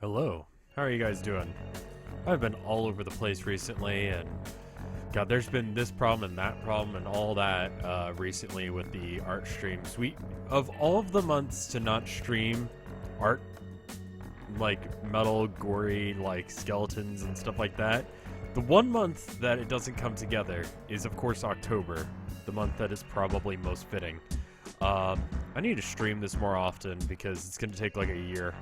Hello. How are you guys doing? I've been all over the place recently, and God, there's been this problem and that problem and all that recently with the art streams. Of all of the months to not stream art, like metal, gory, like skeletons and stuff like that, the one month that it doesn't come together is, of course, October, the month that is probably most fitting. I need to stream this more often because it's going to take like a year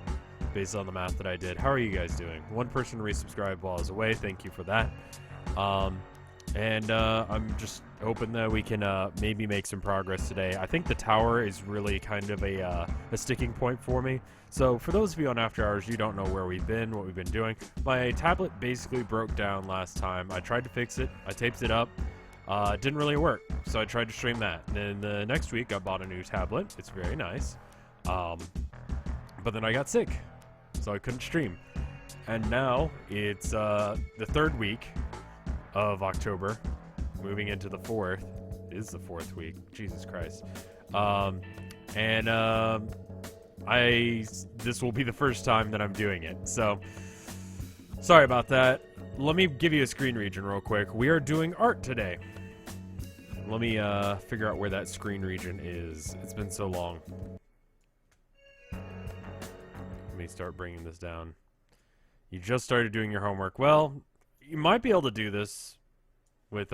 based on the math that I did. How are you guys doing? One person resubscribed while I was away. Thank you for that. I'm just hoping that we can maybe make some progress today. I think the tower is really kind of a sticking point for me. So for those of you on After Hours, you don't know where we've been, what we've been doing. My tablet basically broke down last time. I tried to fix it. I taped it up. It didn't really work, so I tried to stream that. And then the next week, I bought a new tablet. It's very nice. But then I got sick, so I couldn't stream. And now it's the third week of October, moving into the fourth. It is the fourth week. Jesus Christ. This will be the first time that I'm doing it. So sorry about that. Let me give you a screen region real quick. We are doing art today. Let me figure out where that screen region is. It's been so long. Let me start bringing this down. You just started doing your homework. Well, you might be able to do this with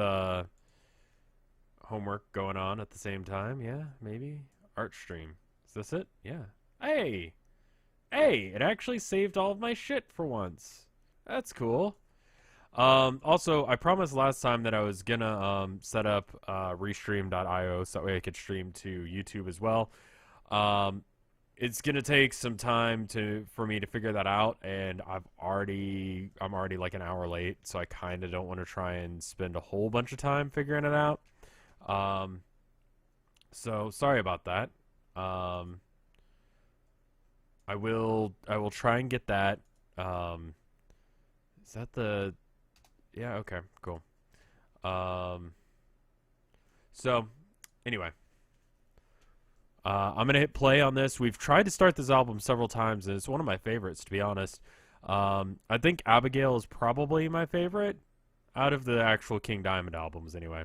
homework going on at the same time. Yeah, maybe. Art stream. Is this it? Yeah. Hey! Hey! It actually saved all of my shit for once. That's cool. Also, I promised last time that I was gonna set up restream.io so that way I could stream to YouTube as well. It's gonna take some time for me to figure that out, and I'm already like an hour late, so I kind of don't want to try and spend a whole bunch of time figuring it out. So sorry about that. I will try and get that. Is that the? Yeah. Okay. Cool. So anyway. I'm going to hit play on this. We've tried to start this album several times, and it's one of my favorites, to be honest. I think Abigail is probably my favorite out of the actual King Diamond albums, anyway.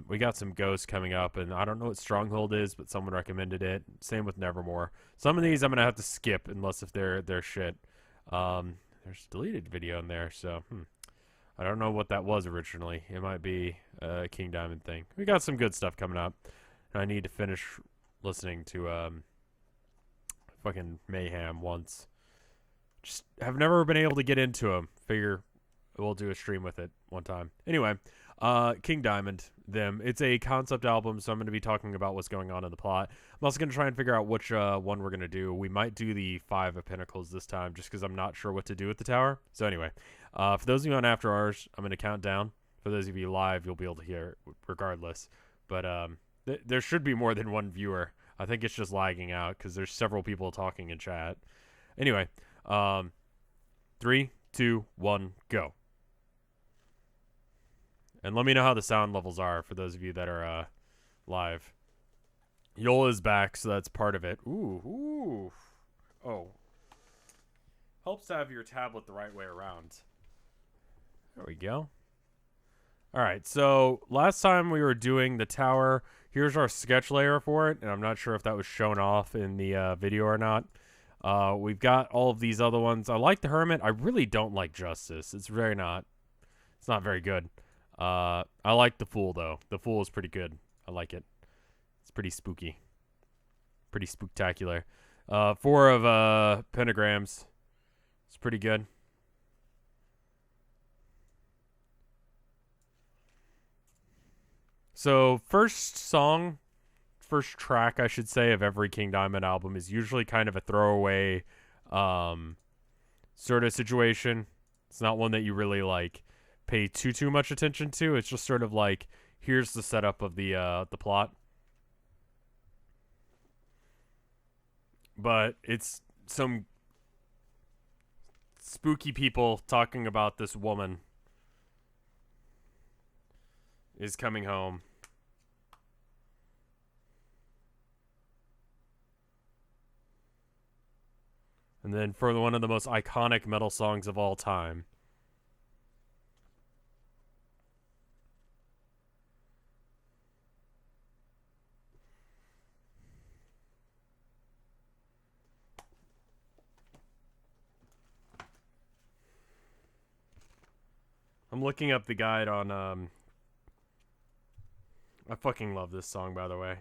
We got some Ghosts coming up, and I don't know what Stronghold is, but someone recommended it. Same with Nevermore. Some of these I'm going to have to skip, unless if they're shit. There's a deleted video in there, so I don't know what that was originally. It might be a King Diamond thing. We got some good stuff coming up. I need to finish listening to fucking Mayhem once. Just have never been able to get into them. Figure we'll do a stream with it one time. Anyway, King Diamond, them. It's a concept album, so I'm going to be talking about what's going on in the plot. I'm also going to try and figure out which one we're going to do. We might do the Five of Pentacles this time, just because I'm not sure what to do with the tower. So anyway, for those of you on After Hours, I'm going to count down. For those of you live, you'll be able to hear it regardless. But there should be more than one viewer. I think it's just lagging out because there's several people talking in chat. Anyway, 3, 2, 1, go. And let me know how the sound levels are for those of you that are live. Yola's back, so that's part of it. Ooh. Oh. Helps to have your tablet the right way around. There we go. Alright, so last time we were doing the tower, here's our sketch layer for it, and I'm not sure if that was shown off in the video or not. We've got all of these other ones. I like the Hermit. I really don't like Justice. It's not very good. I like the Fool, though. The Fool is pretty good. I like it. It's pretty spooky. Pretty spooktacular. 4 of pentagrams. It's pretty good. So first track, I should say, of every King Diamond album is usually kind of a throwaway sort of situation. It's not one that you really like pay too much attention to. It's just sort of like, here's the setup of the plot. But it's some spooky people talking about this woman is coming home. And then for one of the most iconic metal songs of all time. I'm looking up the guide on, I fucking love this song, by the way.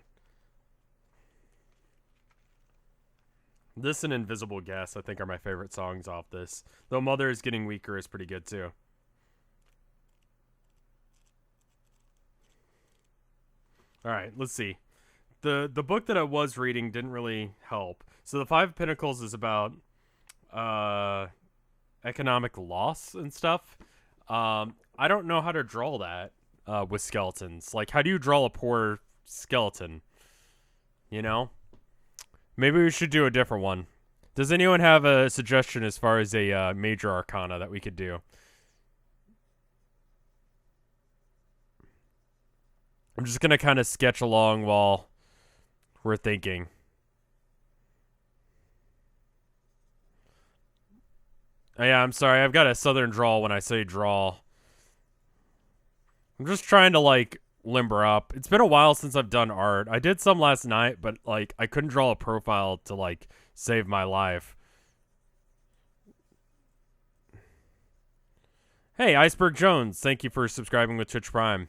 This and Invisible Guest, I think, are my favorite songs off this. Though Mother is Getting Weaker is pretty good, too. Alright, let's see. The book that I was reading didn't really help. So the Five of Pentacles is about, economic loss and stuff. I don't know how to draw that with skeletons. Like, how do you draw a poor skeleton? You know? Maybe we should do a different one. Does anyone have a suggestion as far as a major arcana that we could do? I'm just going to kind of sketch along while we're thinking. Oh, yeah, I'm sorry. I've got a southern drawl when I say draw. I'm just trying to, like, limber up. It's been a while since I've done art. I did some last night, but, like, I couldn't draw a profile to, like, save my life. Hey, Iceberg Jones, thank you for subscribing with Twitch Prime.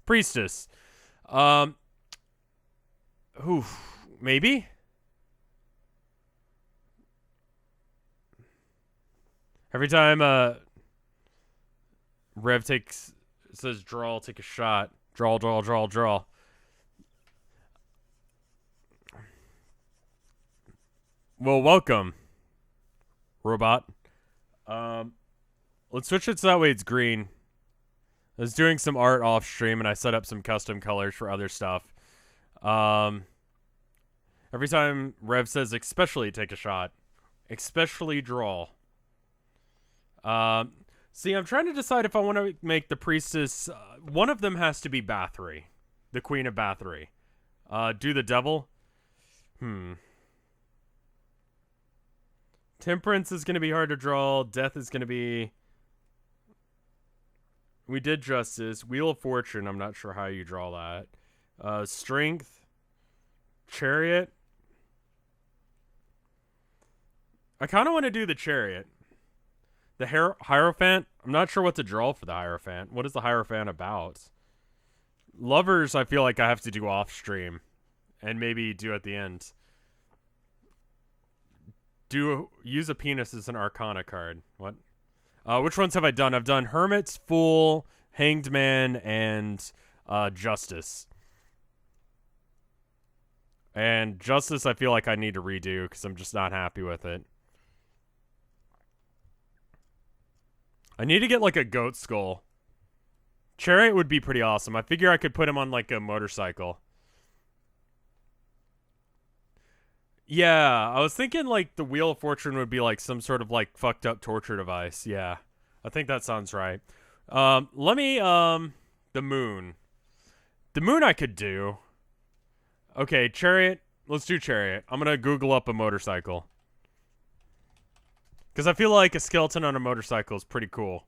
Priestess. Maybe? Every time, Rev says draw, I'll take a shot. Draw, draw, draw, draw. Well, welcome, robot. Let's switch it so that way it's green. I was doing some art off stream and I set up some custom colors for other stuff. Every time Rev says especially take a shot, especially draw. See, I'm trying to decide if I want to make the priestess. One of them has to be Bathory, the Queen of Bathory. Do the devil. Temperance is going to be hard to draw. Death is going to be. We did Justice. Wheel of Fortune. I'm not sure how you draw that. Strength. Chariot. I kind of want to do the Chariot. The Hierophant, I'm not sure what to draw for the Hierophant. What is the Hierophant about? Lovers, I feel like I have to do off stream. And maybe do at the end. Use a penis as an Arcana card. What? Which ones have I done? I've done Hermits, Fool, Hanged Man, and Justice. And Justice I feel like I need to redo because I'm just not happy with it. I need to get, like, a goat skull. Chariot would be pretty awesome. I figure I could put him on, like, a motorcycle. Yeah, I was thinking, like, the Wheel of Fortune would be, like, some sort of, like, fucked up torture device. Yeah, I think that sounds right. Let me, the moon. The moon I could do. Okay, Chariot. Let's do Chariot. I'm gonna Google up a motorcycle. Because I feel like a skeleton on a motorcycle is pretty cool.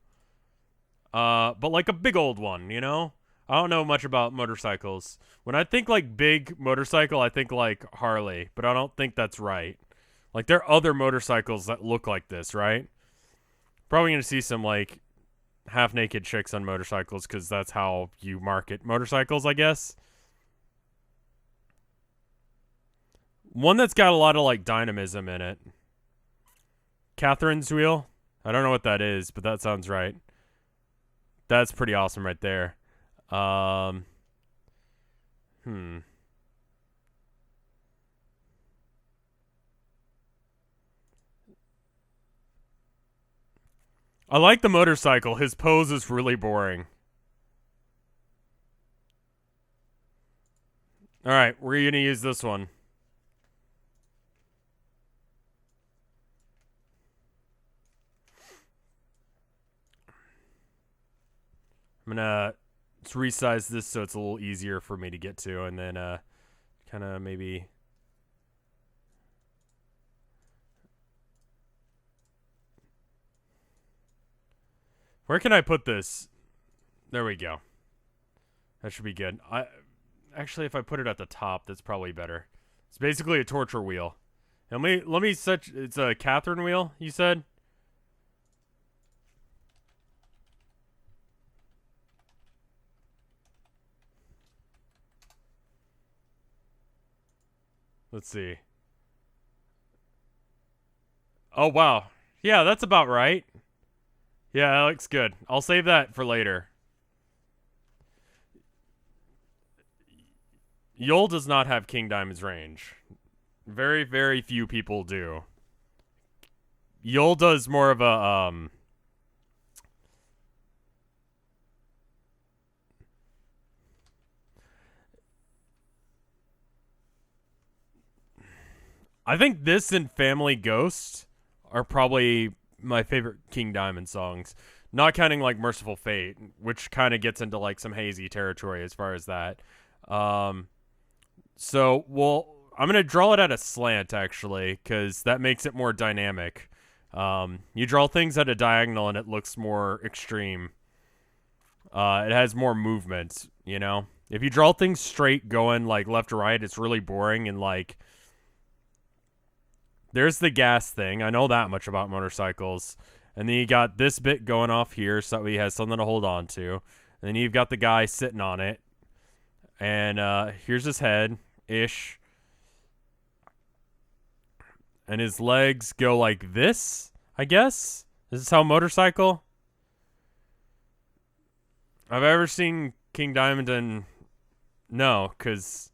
But like a big old one, you know? I don't know much about motorcycles. When I think like big motorcycle, I think like Harley. But I don't think that's right. Like there are other motorcycles that look like this, right? Probably going to see some like half-naked chicks on motorcycles because that's how you market motorcycles, I guess. One that's got a lot of like dynamism in it. Catherine's wheel? I don't know what that is, but that sounds right. That's pretty awesome right there. I like the motorcycle. His pose is really boring. Alright, we're going to use this one. I'm gonna resize this so it's a little easier for me to get to, and then kind of maybe Where can I put this? There we go. That should be good. Actually, if I put it at the top, that's probably better. It's basically a torture wheel. Let me set. It's a Catherine wheel, you said? Let's see. Oh, wow. Yeah, that's about right. Yeah, that looks good. I'll save that for later. Yol does not have King Diamond's range. Very, very few people do. Yol does more of a, I think this and Family Ghost are probably my favorite King Diamond songs. Not counting like Merciful Fate, which kind of gets into like some hazy territory as far as that. So, well, I'm going to draw it at a slant, actually, because that makes it more dynamic. You draw things at a diagonal and it looks more extreme. It has more movement, you know? If you draw things straight going, like, left to right, it's really boring and, like... There's the gas thing. I know that much about motorcycles. And then you got this bit going off here so he has something to hold on to. And then you've got the guy sitting on it. And here's his head-ish. And his legs go like this, I guess? Is this how motorcycle? Have I ever seen King Diamond and... No, because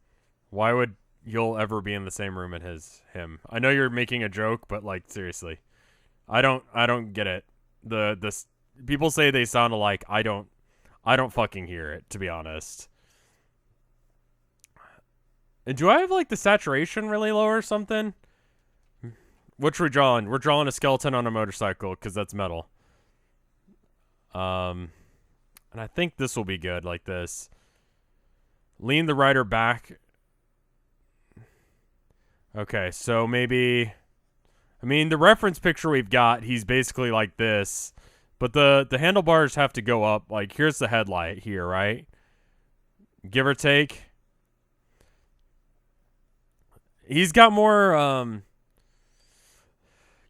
why would you'll ever be in the same room as him? I know you're making a joke, but like seriously. I don't get it. The people say they sound alike. I don't fucking hear it, to be honest. And do I have like the saturation really low or something? Which we're drawing? We're drawing a skeleton on a motorcycle because that's metal. And I think this will be good like this. Lean the rider back. Okay, so maybe... I mean, the reference picture we've got, he's basically like this. But the handlebars have to go up. Like, here's the headlight here, right? Give or take. He's got more,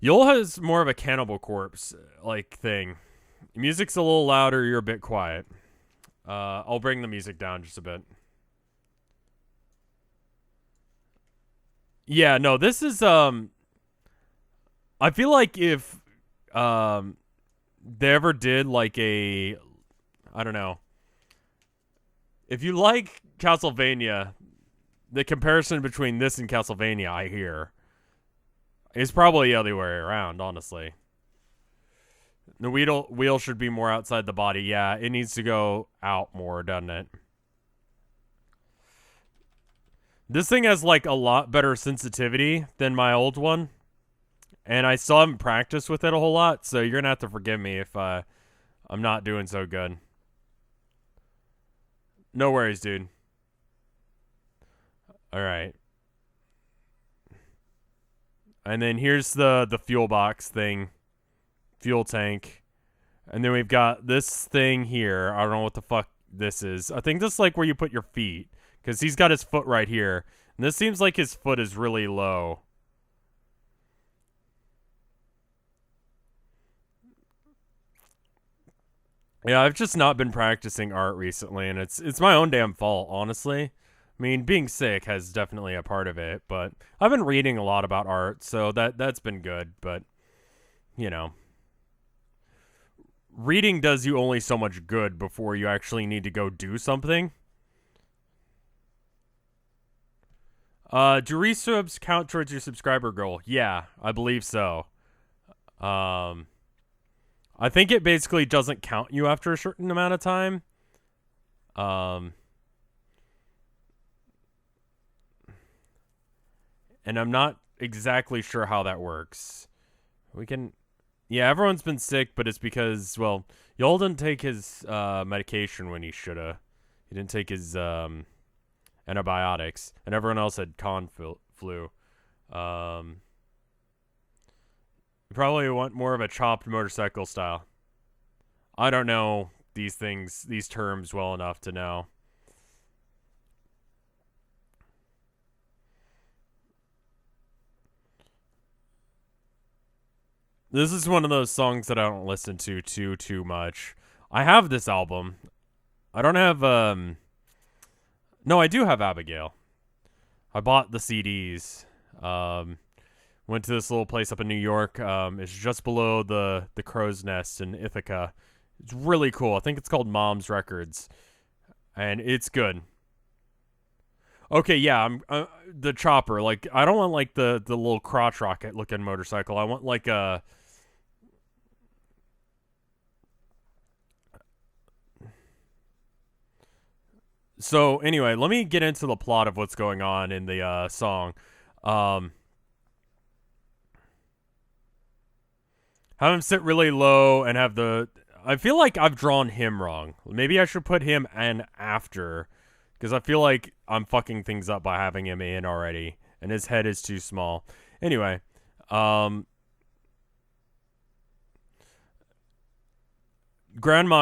Yul has more of a Cannibal Corpse, like, thing. Music's a little louder, you're a bit quiet. I'll bring the music down just a bit. Yeah, no, this is, I feel like if, they ever did, like, I don't know. If you like Castlevania, the comparison between this and Castlevania, I hear, is probably the other way around, honestly. The wheel should be more outside the body. Yeah, it needs to go out more, doesn't it? This thing has, like, a lot better sensitivity than my old one. And I still haven't practiced with it a whole lot, so you're going to have to forgive me if I'm not doing so good. No worries, dude. Alright. And then here's the fuel box thing. Fuel tank. And then we've got this thing here. I don't know what the fuck this is. I think this is like where you put your feet. Because he's got his foot right here. And this seems like his foot is really low. Yeah, I've just not been practicing art recently, and it's my own damn fault, honestly. I mean, being sick has definitely a part of it, but I've been reading a lot about art, so that's been good, but, you know. Reading does you only so much good before you actually need to go do something. Do resubs count towards your subscriber goal? Yeah, I believe so. I think it basically doesn't count you after a certain amount of time. And I'm not exactly sure how that works. We can... Yeah, everyone's been sick, but it's because, well, Yol didn't take his medication when he shoulda. He didn't take his antibiotics, and everyone else had flu. You probably want more of a chopped motorcycle style. I don't know these terms well enough to know. This is one of those songs that I don't listen to too much. I have this album. I don't have no, I do have Abigail. I bought the CDs. Went to this little place up in New York. It's just below the Crow's Nest in Ithaca. It's really cool. I think it's called Mom's Records, and it's good. Okay, yeah, I'm the chopper. Like, I don't want like the little crotch rocket looking motorcycle. I want like a. So anyway, let me get into the plot of what's going on in the song. Um, have him sit really low and have the. I feel like I've drawn him wrong. Maybe I should put him in after, because I feel like I'm fucking things up by having him in already, and his head is too small. Anyway, Grandma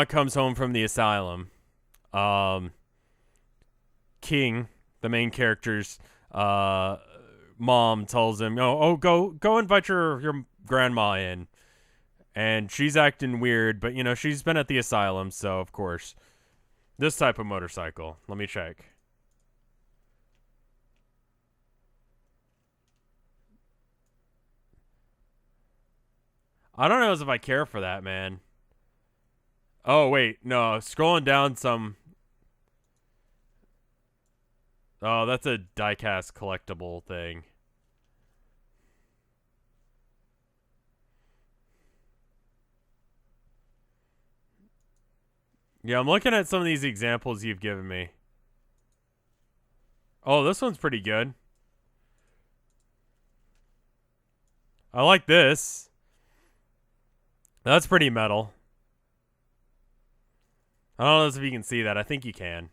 comes home from the asylum. King, the main character's mom, tells him, go invite your grandma in." And she's acting weird, but she's been at the asylum, so of course. This type of motorcycle. Let me check. I don't know if I care for that, man. Oh, wait. No, scrolling down some. Oh, that's a diecast collectible thing. Yeah, I'm looking at some of these examples you've given me. Oh, this one's pretty good. I like this. That's pretty metal. I don't know if you can see that. I think you can.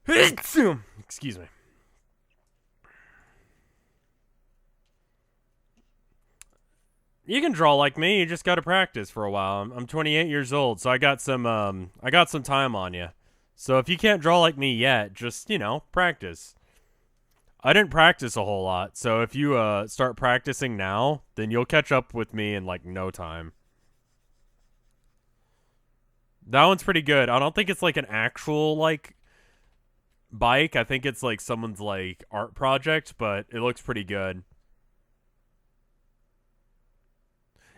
Excuse me. You can draw like me. You just got to practice for a while. I'm 28 years old, so I got some time on you. So if you can't draw like me yet, just practice. I didn't practice a whole lot, so if you start practicing now, then you'll catch up with me in like no time. That one's pretty good. I don't think it's like an actual like bike. I think it's like someone's like art project, but it looks pretty good.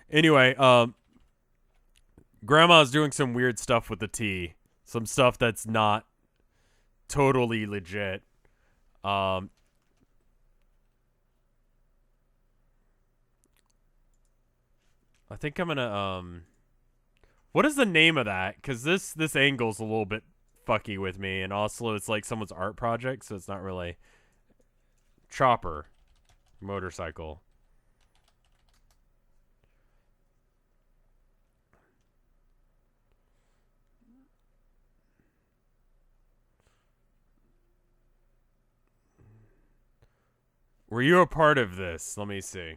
Anyway, Grandma's doing some weird stuff with the tea. Some stuff that's not totally legit. I think I'm gonna what is the name of that? Because this angle's a little bit fucky with me, and also it's like someone's art project, so it's not really chopper motorcycle. Were you a part of this? Let me see.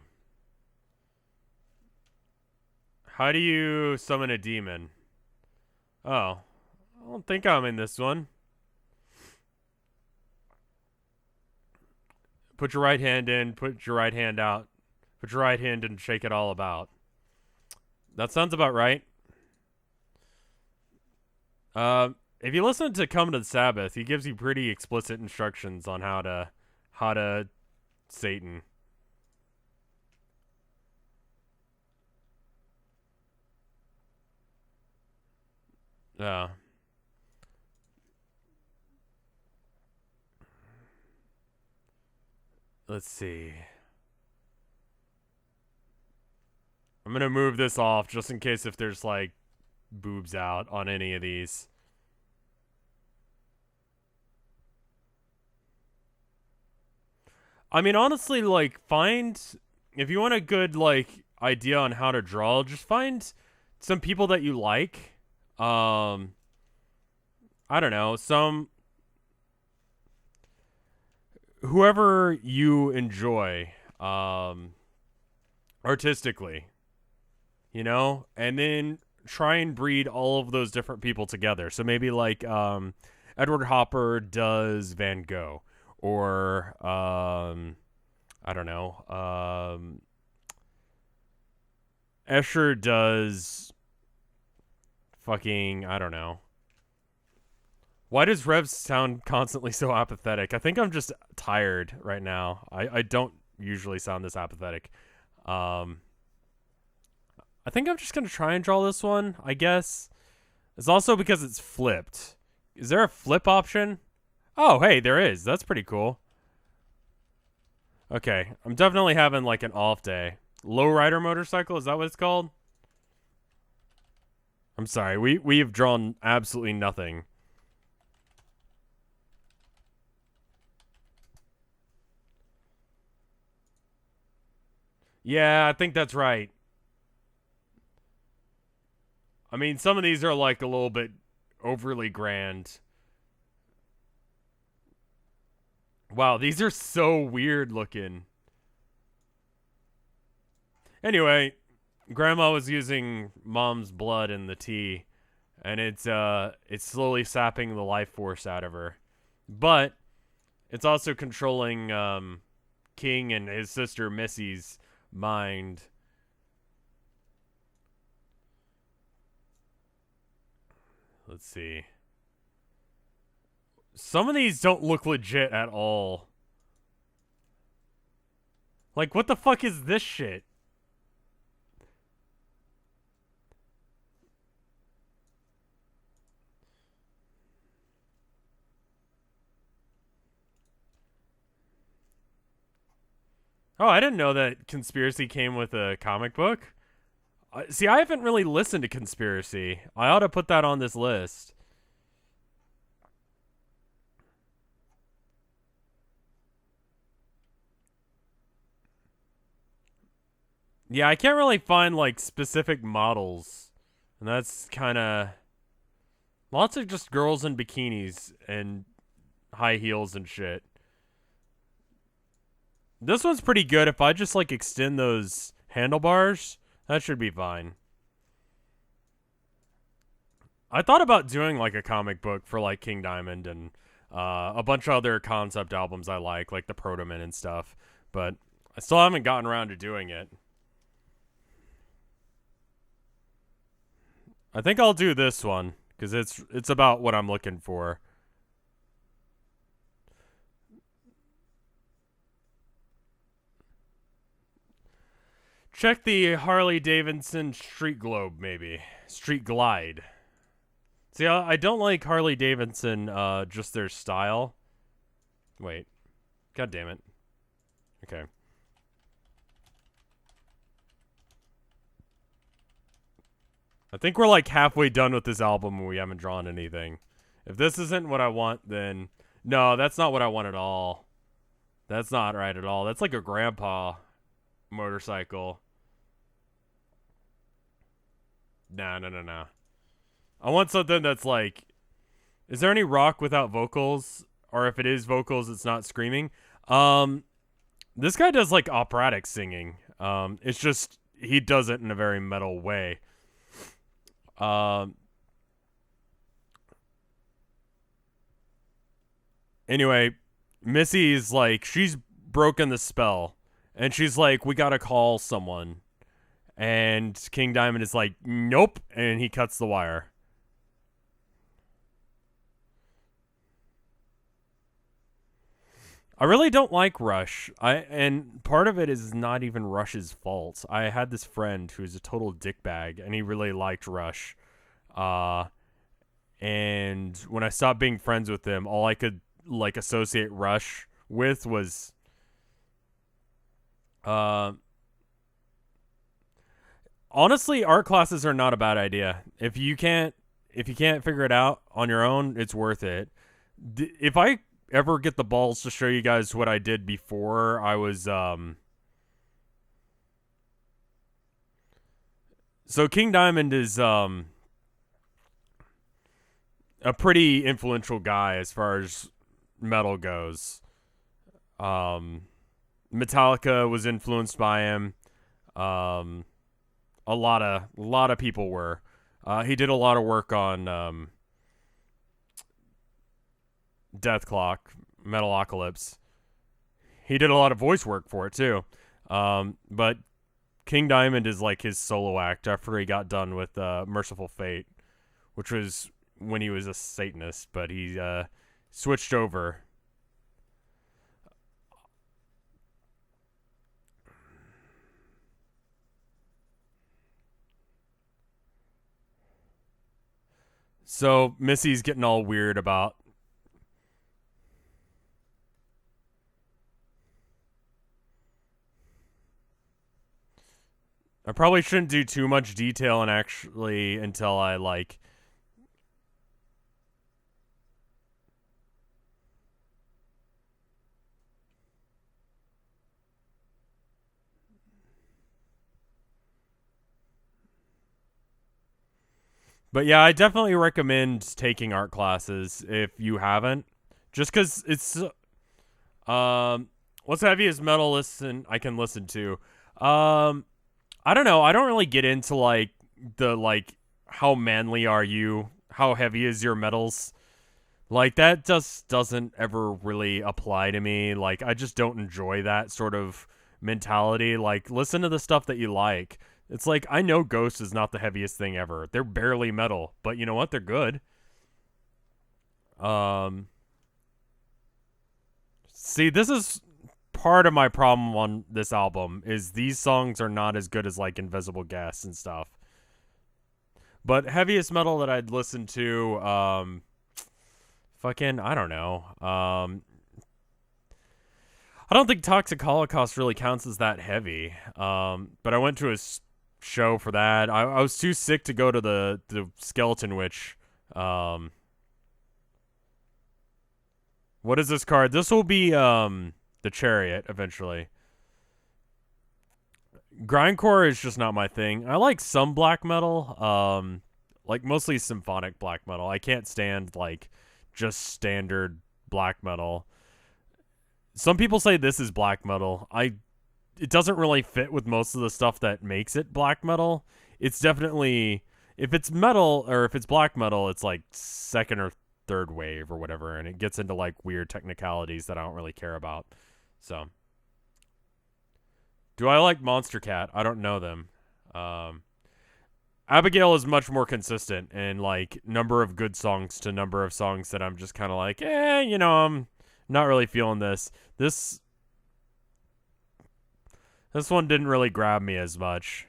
How do you summon a demon? Oh, I don't think I'm in this one. Put your right hand in, put your right hand out. Put your right hand and shake it all about. That sounds about right. If you listen to Come to the Sabbath, he gives you pretty explicit instructions on how to Satan. Yeah. Let's see. I'm gonna move this off just in case if there's like boobs out on any of these. I mean, honestly, like, if you want a good, like, idea on how to draw, just find some people that you like. I don't know, whoever you enjoy, artistically. you know, and then try and breed all of those different people together. So maybe like Edward Hopper does Van Gogh, or I don't know, Escher does fucking, I don't know. Why does Rev sound constantly so apathetic? I think I'm just tired right now. I don't usually sound this apathetic. I think I'm just going to try and draw this one, I guess. It's also because it's flipped. Is there a flip option? Oh, hey, there is. That's pretty cool. Okay, I'm definitely having like an off day. Lowrider motorcycle, is that what it's called? I'm sorry, we have drawn absolutely nothing. Yeah, I think that's right. I mean, some of these are like a little bit overly grand. Wow, these are so weird looking. Anyway, Grandma was using Mom's blood in the tea, and it's slowly sapping the life force out of her. But it's also controlling King and his sister Missy's mind. Let's see. Some of these don't look legit at all. Like, what the fuck is this shit? Oh, I didn't know that Conspiracy came with a comic book. See, I haven't really listened to Conspiracy. I ought to put that on this list. Yeah, I can't really find like specific models. And that's kind of lots of just girls in bikinis and high heels and shit. This one's pretty good. If I just like extend those handlebars, that should be fine. I thought about doing like a comic book for like King Diamond and a bunch of other concept albums I like the Protoman and stuff, but I still haven't gotten around to doing it. I think I'll do this one because it's about what I'm looking for. Check the Harley Davidson Street Globe, maybe. Street Glide. See, I don't like Harley Davidson, just their style. Wait. God damn it. Okay. I think we're like halfway done with this album and we haven't drawn anything. If this isn't what I want, then... No, that's not what I want at all. That's not right at all. That's like a grandpa motorcycle. No. I want something that's like... Is there any rock without vocals? Or if it is vocals, it's not screaming? This guy does like operatic singing. It's just... He does it in a very metal way. Anyway, Missy's like, she's broken the spell. And she's like, we gotta call someone. And King Diamond is like, nope. And he cuts the wire. I really don't like Rush. And part of it is not even Rush's fault. I had this friend who's a total dickbag, and he really liked Rush. And when I stopped being friends with him, all I could like associate Rush with was honestly, art classes are not a bad idea. If you can't figure it out on your own, it's worth it. If I ever get the balls to show you guys what I did before I was so King Diamond is a pretty influential guy as far as metal goes. Metallica was influenced by him. A a lot of people were. He did a lot of work on Death Clock, Metalocalypse. He did a lot of voice work for it too. But King Diamond is like his solo act after he got done with Merciful Fate, which was when he was a Satanist, but he switched over. So Missy's getting all weird about I probably shouldn't do too much detail and actually until I like But yeah, I definitely recommend taking art classes if you haven't. Just cuz it's what's the heaviest metal I can listen to? I don't know. I don't really get into like the like how manly are you? How heavy is your metals? Like that just doesn't ever really apply to me. Like I just don't enjoy that sort of mentality. Like listen to the stuff that you like. It's like I know Ghost is not the heaviest thing ever. They're barely metal, but you know what? They're good. See, this is part of my problem on this album is these songs are not as good as like Invisible Guest and stuff. But heaviest metal that I'd listen to, fucking, I don't know. I don't think Toxic Holocaust really counts as that heavy. But I went to a show for that. I was too sick to go to the Skeleton Witch. What is this card? This will be the Chariot eventually. Grindcore is just not my thing. I like some black metal, like mostly symphonic black metal. I can't stand like just standard black metal. Some people say this is black metal. It doesn't really fit with most of the stuff that makes it black metal. It's definitely, if it's metal or if it's black metal, it's like second or third wave or whatever, and it gets into like weird technicalities that I don't really care about. So, do I like Monster Cat? I don't know them. Abigail is much more consistent in like number of good songs to number of songs that I'm just kind of like, you know, I'm not really feeling this. This one didn't really grab me as much.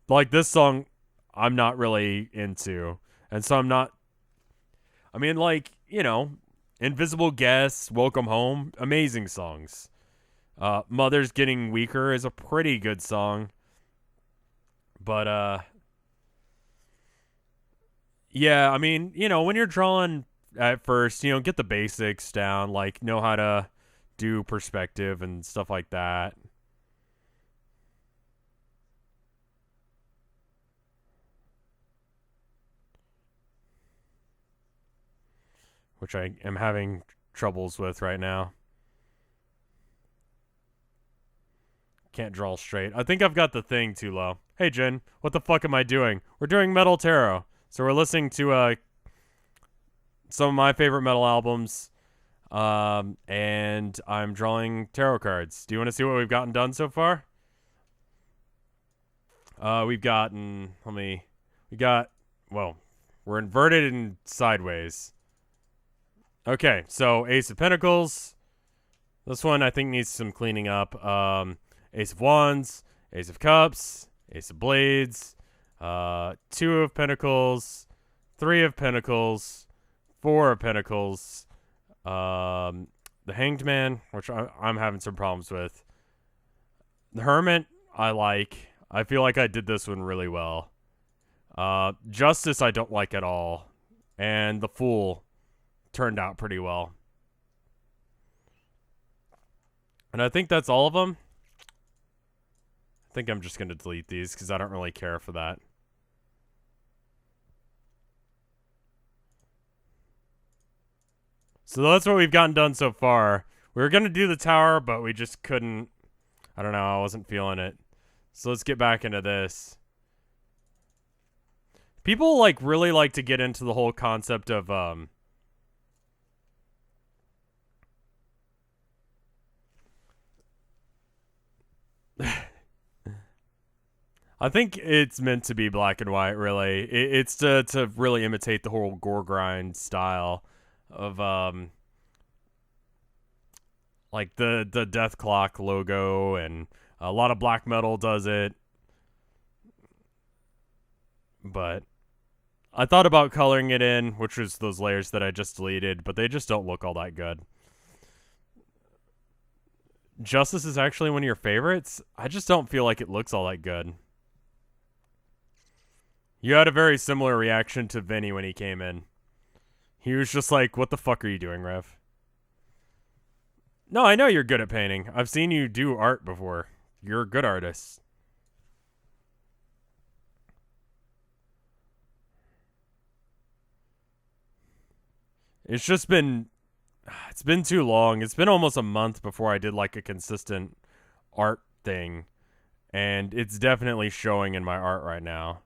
Like this song, I'm not really into, and so I'm not. I mean, like, you know, Invisible Guest, Welcome Home, amazing songs. Mother's Getting Weaker is a pretty good song. But, yeah, I mean, you know, when you're drawing at first, you know, get the basics down, like, know how to do perspective and stuff like that. Which I am having troubles with right now. Can't draw straight. I think I've got the thing too low. Hey, Jen, what the fuck am I doing? We're doing Metal Tarot. So we're listening to some of my favorite metal albums. And I'm drawing tarot cards. Do you want to see what we've gotten done so far? We've gotten, we're inverted and sideways. Okay, so Ace of Pentacles. This one I think needs some cleaning up. Ace of Wands, Ace of Cups, Ace of Blades, 2 of Pentacles, 3 of Pentacles, 4 of Pentacles, the Hanged Man, which I'm having some problems with. The Hermit, I like. I feel like I did this one really well. Justice, I don't like at all. And the Fool turned out pretty well. And I think that's all of them. I think I'm just going to delete these because I don't really care for that. So that's what we've gotten done so far. We were going to do the tower, but we just couldn't. I don't know. I wasn't feeling it. So let's get back into this. People like really like to get into the whole concept of I think it's meant to be black and white, really. It's to really imitate the whole gore grind style of like the Death Clock logo, and a lot of black metal does it. But I thought about coloring it in, which was those layers that I just deleted, but they just don't look all that good. Justice is actually one of your favorites? I just don't feel like it looks all that good. You had a very similar reaction to Vinny when he came in. He was just like, what the fuck are you doing, Rev? No, I know you're good at painting. I've seen you do art before. You're a good artist. It's just been... It's been too long. It's been almost a month before I did like a consistent art thing. And it's definitely showing in my art right now.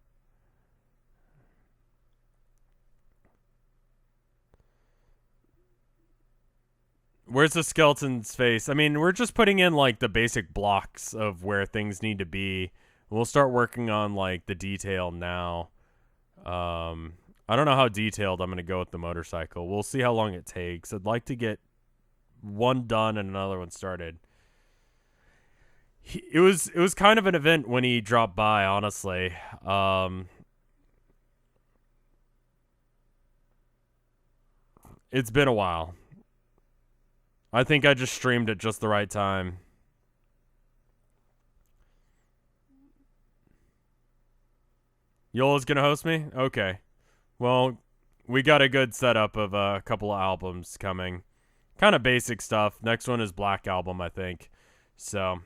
Where's the skeleton's face? I mean, we're just putting in like the basic blocks of where things need to be. We'll start working on like the detail now. I don't know how detailed I'm going to go with the motorcycle. We'll see how long it takes. I'd like to get one done and another one started. It was kind of an event when he dropped by, honestly. It's been a while. I think I just streamed at just the right time. Yola's gonna host me? Okay. Well, we got a good setup of a couple of albums coming. Kind of basic stuff. Next one is Black Album, I think. So,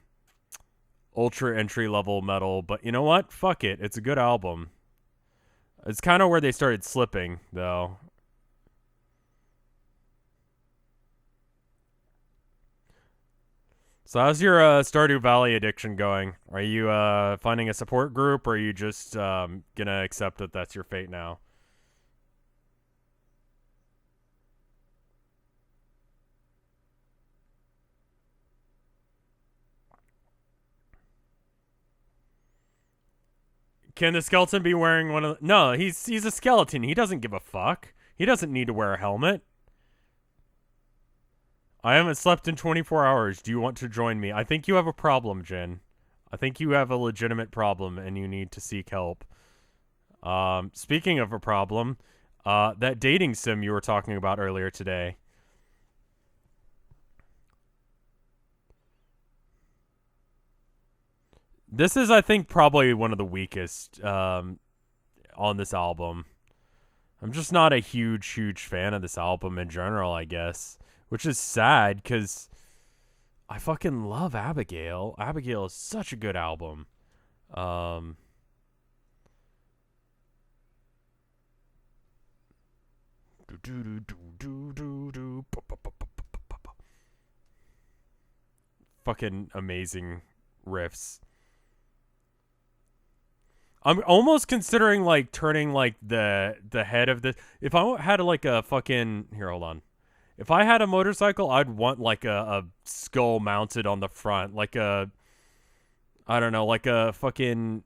ultra entry level metal. But you know what? Fuck it. It's a good album. It's kind of where they started slipping, though. So how's your Stardew Valley addiction going? Are you finding a support group, or are you just gonna accept that that's your fate now? Can the skeleton be wearing one of the... No, he's a skeleton. He doesn't give a fuck. He doesn't need to wear a helmet. I haven't slept in 24 hours. Do you want to join me? I think you have a problem, Jen. I think you have a legitimate problem and you need to seek help. Speaking of a problem, that dating sim you were talking about earlier today. This is, I think, probably one of the weakest on this album. I'm just not a huge fan of this album in general, I guess. Which is sad, because I fucking love Abigail. Abigail is such a good album. Fucking amazing riffs. I'm almost considering like turning like the head of the... If I had like a fucking... Here, hold on. If I had a motorcycle, I'd want like a skull mounted on the front. Like a... I don't know, like a fucking...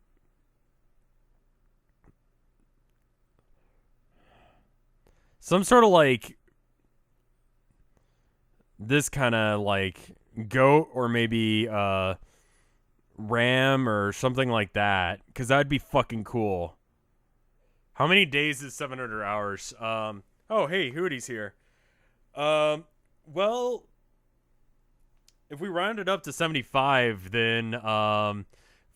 Some sort of like... This kind of like goat, or maybe ram or something like that. Because that'd be fucking cool. How many days is 700 hours? Oh, hey, Hootie's here. Well, if we round it up to 75, then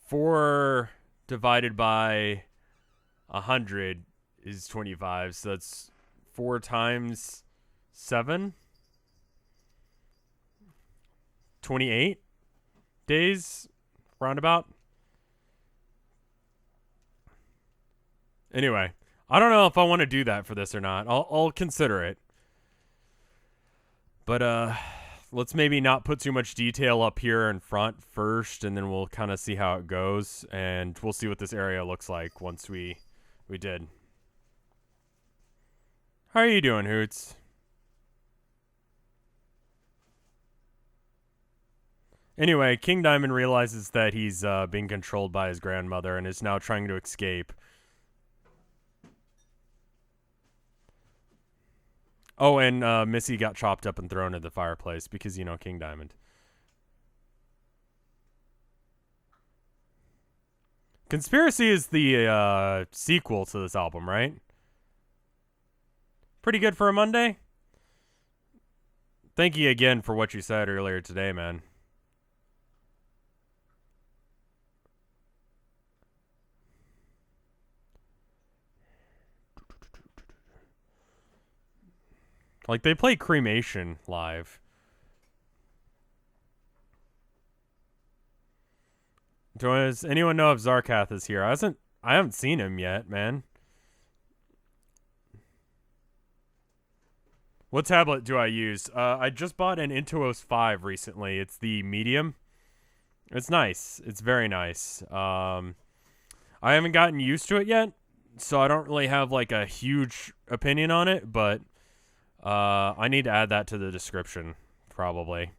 4 divided by 100 is 25. So that's 4 times 7. 28 days, roundabout. Anyway, I don't know if I want to do that for this or not. I'll consider it. But let's maybe not put too much detail up here in front first, and then we'll kind of see how it goes, and we'll see what this area looks like once we did. How are you doing, Hoots? Anyway, King Diamond realizes that he's being controlled by his grandmother and is now trying to escape. Oh, and Missy got chopped up and thrown in the fireplace because, you know, King Diamond. Conspiracy is the sequel to this album, right? Pretty good for a Monday? Thank you again for what you said earlier today, man. Like, they play Cremation live. Does anyone know if Zarkath is here? I haven't seen him yet, man. What tablet do I use? I just bought an Intuos 5 recently. It's the medium. It's nice. It's very nice. I haven't gotten used to it yet, so I don't really have like a huge opinion on it, but I need to add that to the description, probably.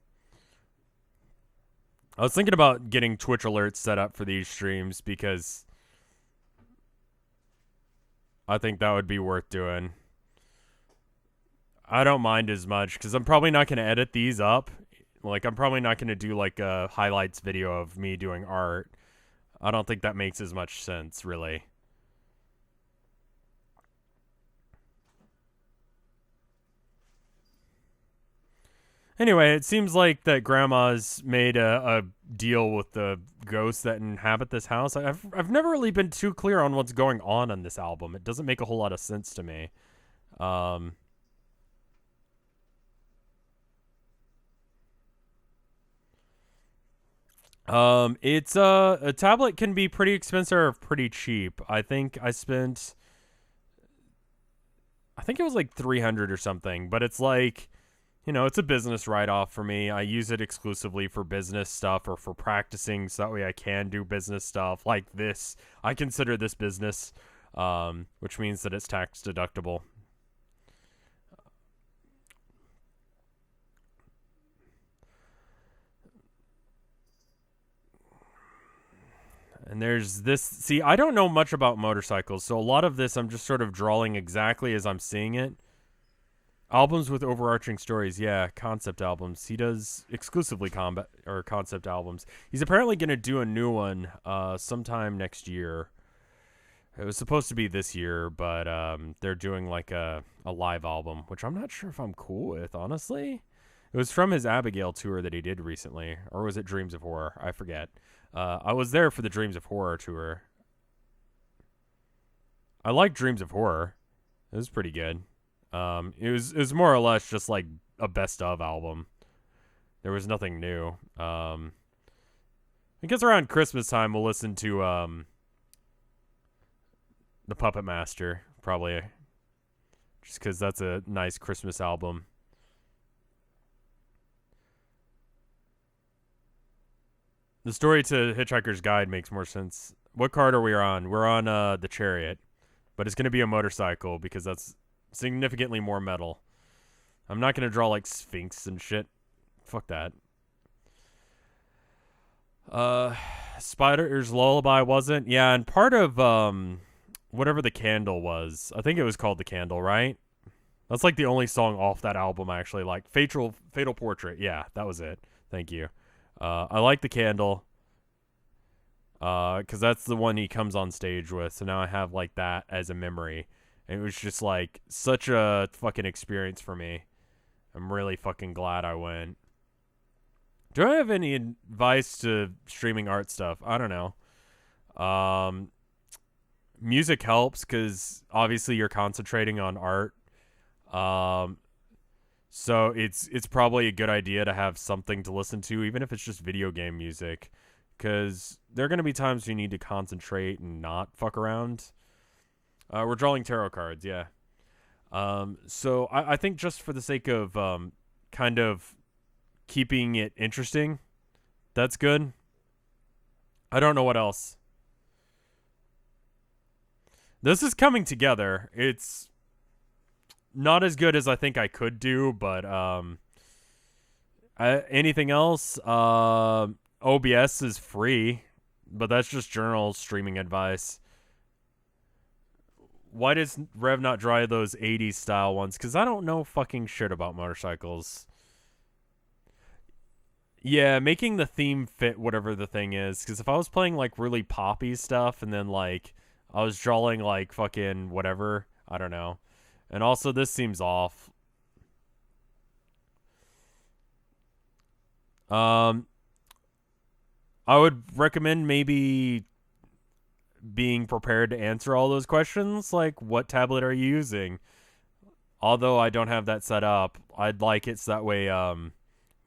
I was thinking about getting Twitch alerts set up for these streams because I think that would be worth doing. I don't mind as much because I'm probably not going to edit these up. Like, I'm probably not going to do like a highlights video of me doing art. I don't think that makes as much sense, really. Anyway, it seems like that Grandma's made a deal with the ghosts that inhabit this house. I've never really been too clear on what's going on this album. It doesn't make a whole lot of sense to me. It's a tablet can be pretty expensive or pretty cheap. I think it was like 300 or something, but it's like, you know, it's a business write-off for me. I use it exclusively for business stuff or for practicing, so that way I can do business stuff like this. I consider this business, which means that it's tax deductible. And there's this. See, I don't know much about motorcycles, so a lot of this I'm just sort of drawing exactly as I'm seeing it. Albums with overarching stories, yeah, concept albums. He does exclusively concept albums. He's apparently going to do a new one sometime next year. It was supposed to be this year, but they're doing like a live album, which I'm not sure if I'm cool with, honestly. It was from his Abigail tour that he did recently, or was it Dreams of Horror? I forget. I was there for the Dreams of Horror tour. I like Dreams of Horror. It was pretty good. It was more or less just like a best of album. There was nothing new. I guess around Christmas time we'll listen to The Puppet Master, probably, just because that's a nice Christmas album. The story to Hitchhiker's Guide makes more sense. What card are we on? We're on the Chariot, but it's going to be a motorcycle because that's significantly more metal. I'm not going to draw like Sphinx and shit. Fuck that. Spider's Lullaby wasn't? Yeah, and part of whatever the candle was. I think it was called The Candle, right? That's like the only song off that album I actually like. Fatal Portrait. Yeah, that was it. Thank you. I like The Candle. Because that's the one he comes on stage with. So now I have like that as a memory. And it was just like such a fucking experience for me. I'm really fucking glad I went. Do I have any advice to streaming art stuff? I don't know. Music helps because obviously you're concentrating on art. So it's probably a good idea to have something to listen to, even if it's just video game music. Because there are going to be times you need to concentrate and not fuck around. We're drawing tarot cards, yeah. So I think just for the sake of kind of keeping it interesting. That's good. I don't know what else. This is coming together. It's not as good as I think I could do, but anything else? OBS is free, but that's just journal streaming advice. Why does Rev not draw those 80s style ones? Because I don't know fucking shit about motorcycles. Yeah, making the theme fit whatever the thing is. Because if I was playing like really poppy stuff and then like I was drawing like fucking whatever, I don't know. And also, this seems off. I would recommend maybe being prepared to answer all those questions. Like, what tablet are you using? Although I don't have that set up, I'd like it so that way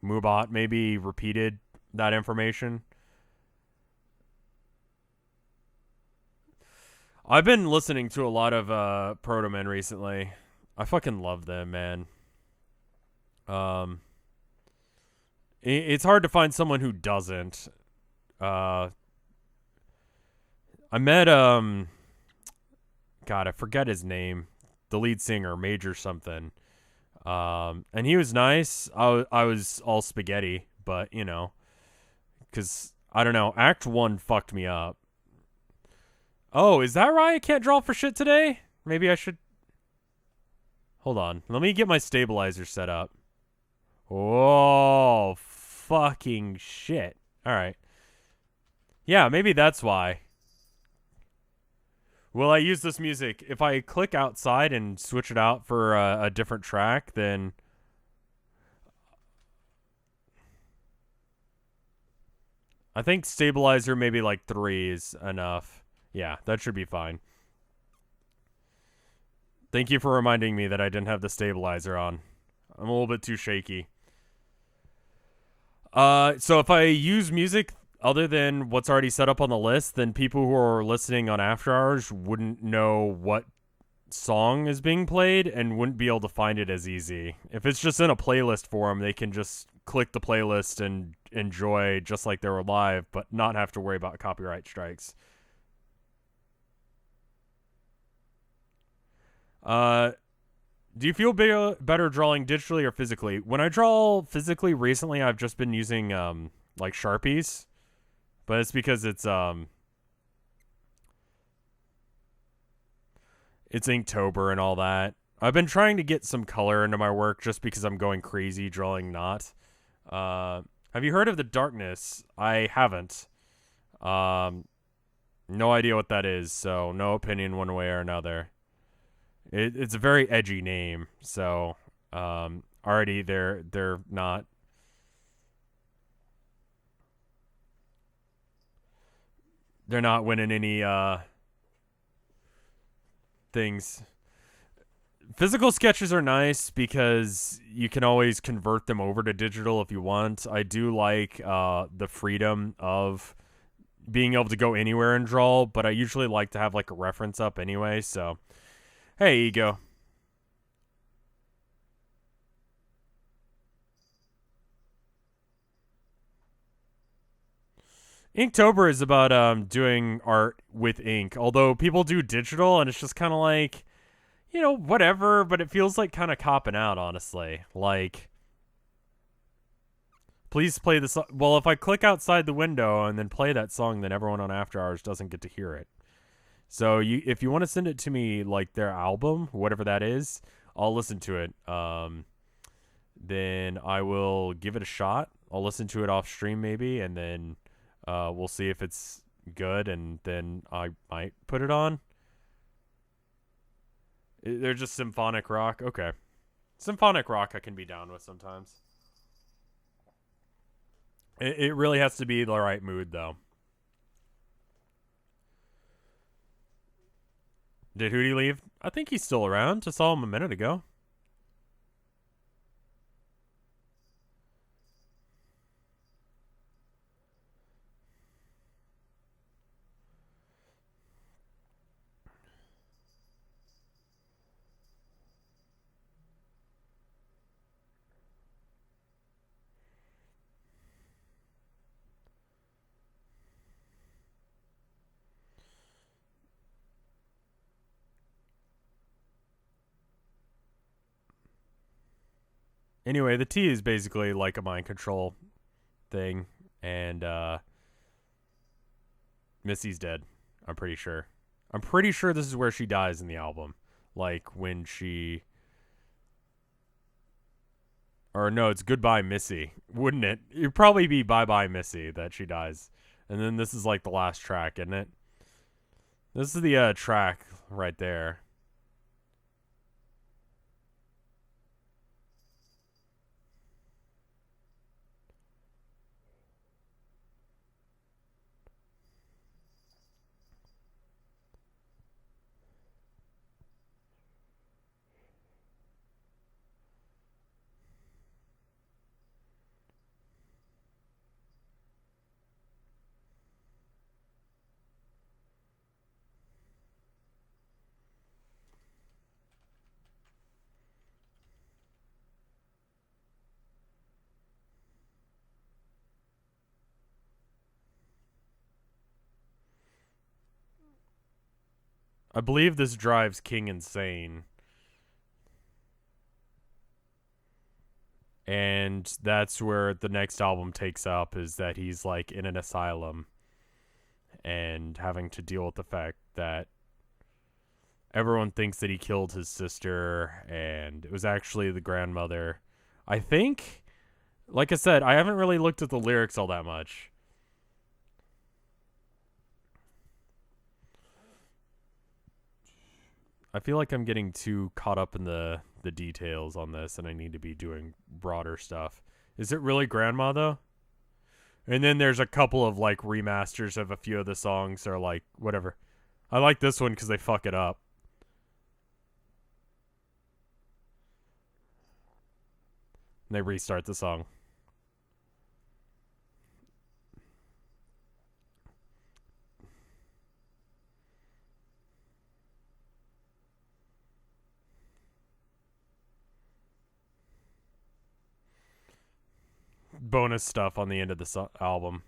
Moobot maybe repeated that information. I've been listening to a lot of Protomen recently. I fucking love them, man. It's hard to find someone who doesn't. I met God, I forget his name. The lead singer, Major something. And he was nice. I was all spaghetti, but you know, because I don't know. Act 1 fucked me up. Oh, is that right? I can't draw for shit today? Maybe I should. Hold on. Let me get my stabilizer set up. Oh, fucking shit. Alright. Yeah, maybe that's why. Will I use this music? If I click outside and switch it out for a different track, then... I think stabilizer maybe like 3 is enough. Yeah, that should be fine. Thank you for reminding me that I didn't have the stabilizer on. I'm a little bit too shaky. So if I use music other than what's already set up on the list, then people who are listening on After Hours wouldn't know what song is being played and wouldn't be able to find it as easy. If it's just in a playlist for them, they can just click the playlist and enjoy just like they were live, but not have to worry about copyright strikes. Do you feel better drawing digitally or physically? When I draw physically recently, I've just been using like Sharpies, but it's because it's Inktober and all that. I've been trying to get some color into my work just because I'm going crazy drawing not. Have you heard of The Darkness? I haven't. No idea what that is, so no opinion one way or another. It's a very edgy name, so already they're not winning any things. Physical sketches are nice because you can always convert them over to digital if you want. I do like the freedom of being able to go anywhere and draw, but I usually like to have like a reference up anyway, so hey, Ego. Inktober is about doing art with ink, although people do digital, and it's just kind of like, you know, whatever, but it feels like kind of copping out, honestly. Like, please play this. Well, if I click outside the window and then play that song, then everyone on After Hours doesn't get to hear it. So if you want to send it to me, like their album, whatever that is, I'll listen to it. Then I will give it a shot. I'll listen to it off stream maybe, and then we'll see if it's good, and then I might put it on. They're just symphonic rock. Okay, symphonic rock I can be down with sometimes. It really has to be the right mood though. Did Hootie leave? I think he's still around. Just saw him a minute ago. Anyway, the T is basically like a mind control thing, and Missy's dead. I'm pretty sure. I'm pretty sure this is where she dies in the album. Like when she... Or no, it's Goodbye Missy, wouldn't it? It'd probably be Bye Bye Missy that she dies. And then this is like the last track, isn't it? This is the track right there. I believe this drives King insane. And that's where the next album takes up, is that he's like in an asylum and having to deal with the fact that everyone thinks that he killed his sister and it was actually the grandmother. I think, like I said, I haven't really looked at the lyrics all that much. I feel like I'm getting too caught up in the details on this, and I need to be doing broader stuff. Is it really Grandma, though? And then there's a couple of, like, remasters of a few of the songs, or, like, whatever. I like this one because they fuck it up. And they restart the song. Bonus stuff on the end of the album.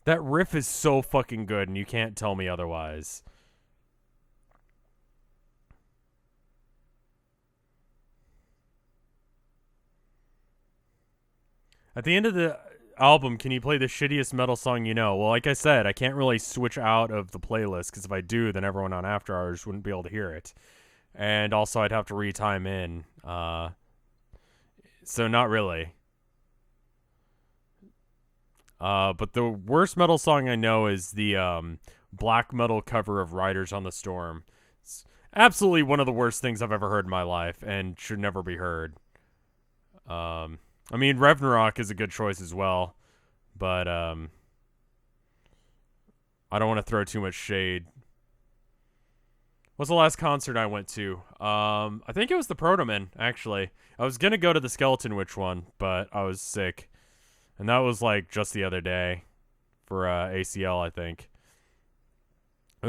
That riff is so fucking good, and you can't tell me otherwise. At the end of the album, can you play the shittiest metal song you know? Well, like I said, I can't really switch out of the playlist, because if I do, then everyone on After Hours wouldn't be able to hear it. And also, I'd have to retime in. So not really. But the worst metal song I know is the black metal cover of Riders on the Storm. It's absolutely one of the worst things I've ever heard in my life, and should never be heard. I mean, Ragnarok is a good choice as well, but I don't want to throw too much shade. What's the last concert I went to? I think it was the Protoman, actually. I was going to go to the Skeleton Witch one, but I was sick. And that was, like, just the other day for ACL, I think. It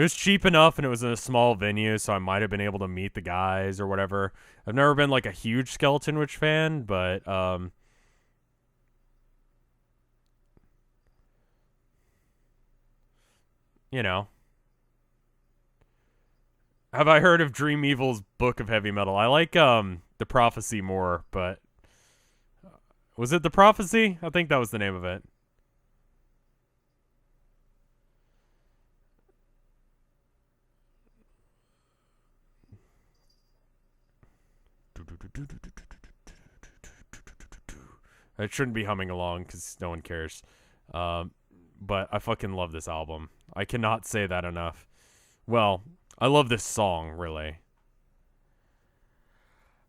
was cheap enough, and it was in a small venue, so I might have been able to meet the guys or whatever. I've never been, like, a huge Skeleton Witch fan, but, you know. Have I heard of Dream Evil's Book of Heavy Metal? I like, The Prophecy more, but... Was it The Prophecy? I think that was the name of it. I shouldn't be humming along because no one cares. But I fucking love this album. I cannot say that enough. Well, I love this song, really.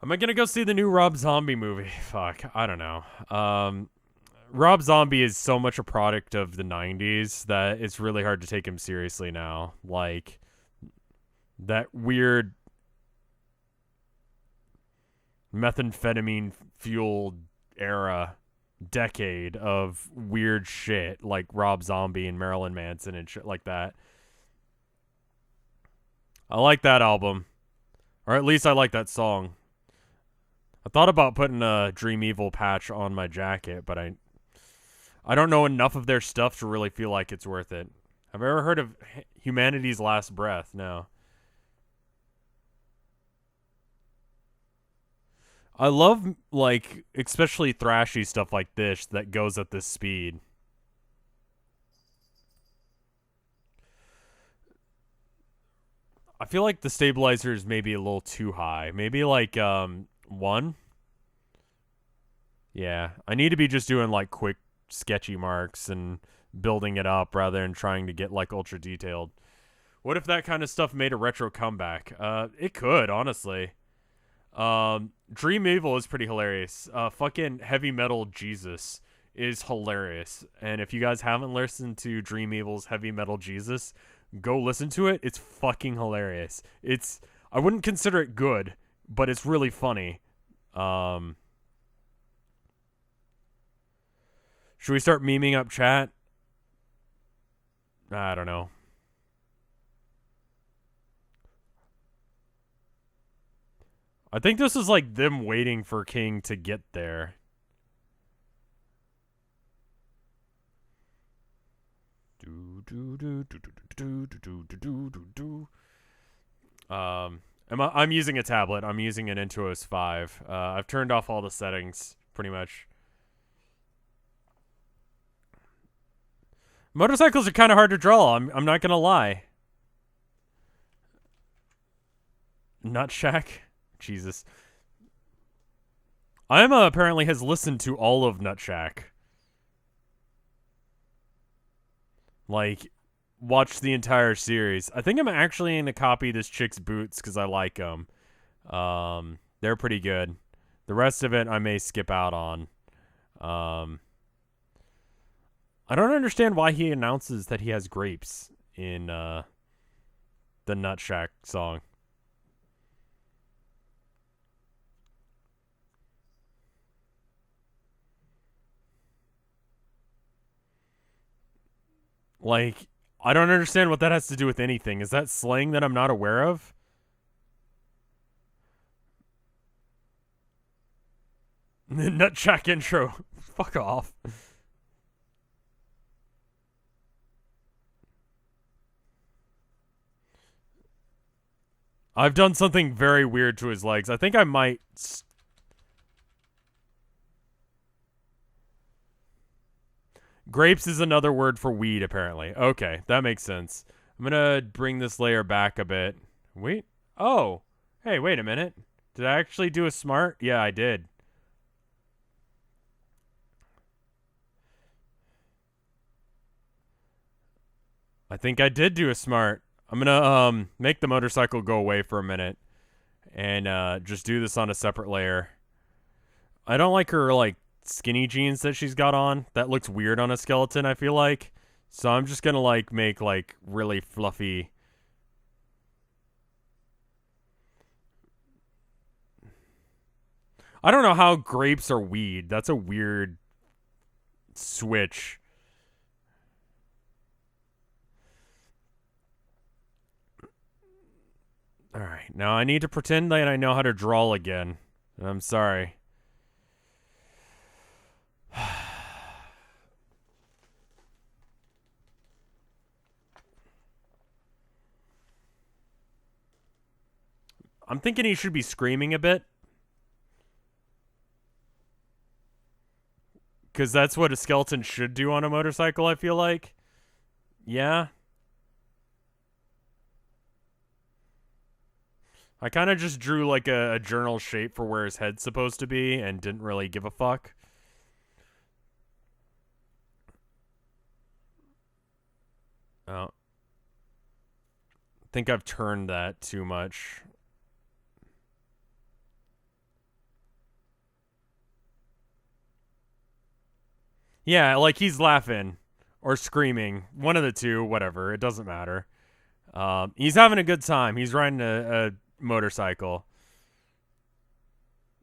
Am I going to go see the new Rob Zombie movie? Fuck, I don't know. Rob Zombie is so much a product of the 90s that it's really hard to take him seriously now. Like, that weird methamphetamine-fueled decade of weird shit like Rob Zombie and Marilyn Manson and shit like that. I like that album. Or at least I like that song. I thought about putting a Dream Evil patch on my jacket, but I I don't know enough of their stuff to really feel like it's worth it. Have I ever heard of Humanity's Last Breath? No. I love, like, especially thrashy stuff like this that goes at this speed. I feel like the stabilizer is maybe a little too high. Maybe like 1. Yeah, I need to be just doing like quick sketchy marks and building it up rather than trying to get like ultra detailed. What if that kind of stuff made a retro comeback? It could, honestly. Dream Evil is pretty hilarious. Fucking Heavy Metal Jesus is hilarious. And if you guys haven't listened to Dream Evil's Heavy Metal Jesus, go listen to it. It's fucking hilarious. I wouldn't consider it good, but it's really funny. Should we start memeing up chat? I don't know. I think this is like them waiting for King to get there. I'm using a tablet. I'm using an Intuos 5. I've turned off all the settings, pretty much. Motorcycles are kind of hard to draw. I'm not gonna lie. Nutshack? Jesus. Emma apparently has listened to all of Nutshack. Like, watched the entire series. I think I'm actually going to copy this chick's boots because I like them. They're pretty good. The rest of it I may skip out on. I don't understand why he announces that he has grapes in the Nutshack song. Like, I don't understand what that has to do with anything. Is that slang that I'm not aware of? Nutshack intro. Fuck off. I've done something very weird to his legs. I think I might... Grapes is another word for weed, apparently. Okay, that makes sense. I'm gonna bring this layer back a bit. Wait. Oh. Hey, wait a minute. Did I actually do a smart? Yeah, I did. I think I did do a smart. I'm gonna make the motorcycle go away for a minute and just do this on a separate layer. I don't like her like skinny jeans that she's got on. That looks weird on a skeleton, I feel like. So I'm just gonna like make like really fluffy. I don't know how grapes are weed. That's a weird switch. Alright, now I need to pretend that I know how to draw again. I'm sorry. I'm thinking he should be screaming a bit. Because that's what a skeleton should do on a motorcycle, I feel like. Yeah. I kind of just drew like a journal shape for where his head's supposed to be and didn't really give a fuck. Oh. I think I've turned that too much. Yeah, like he's laughing or screaming. One of the two, whatever. It doesn't matter. He's having a good time. He's riding a motorcycle.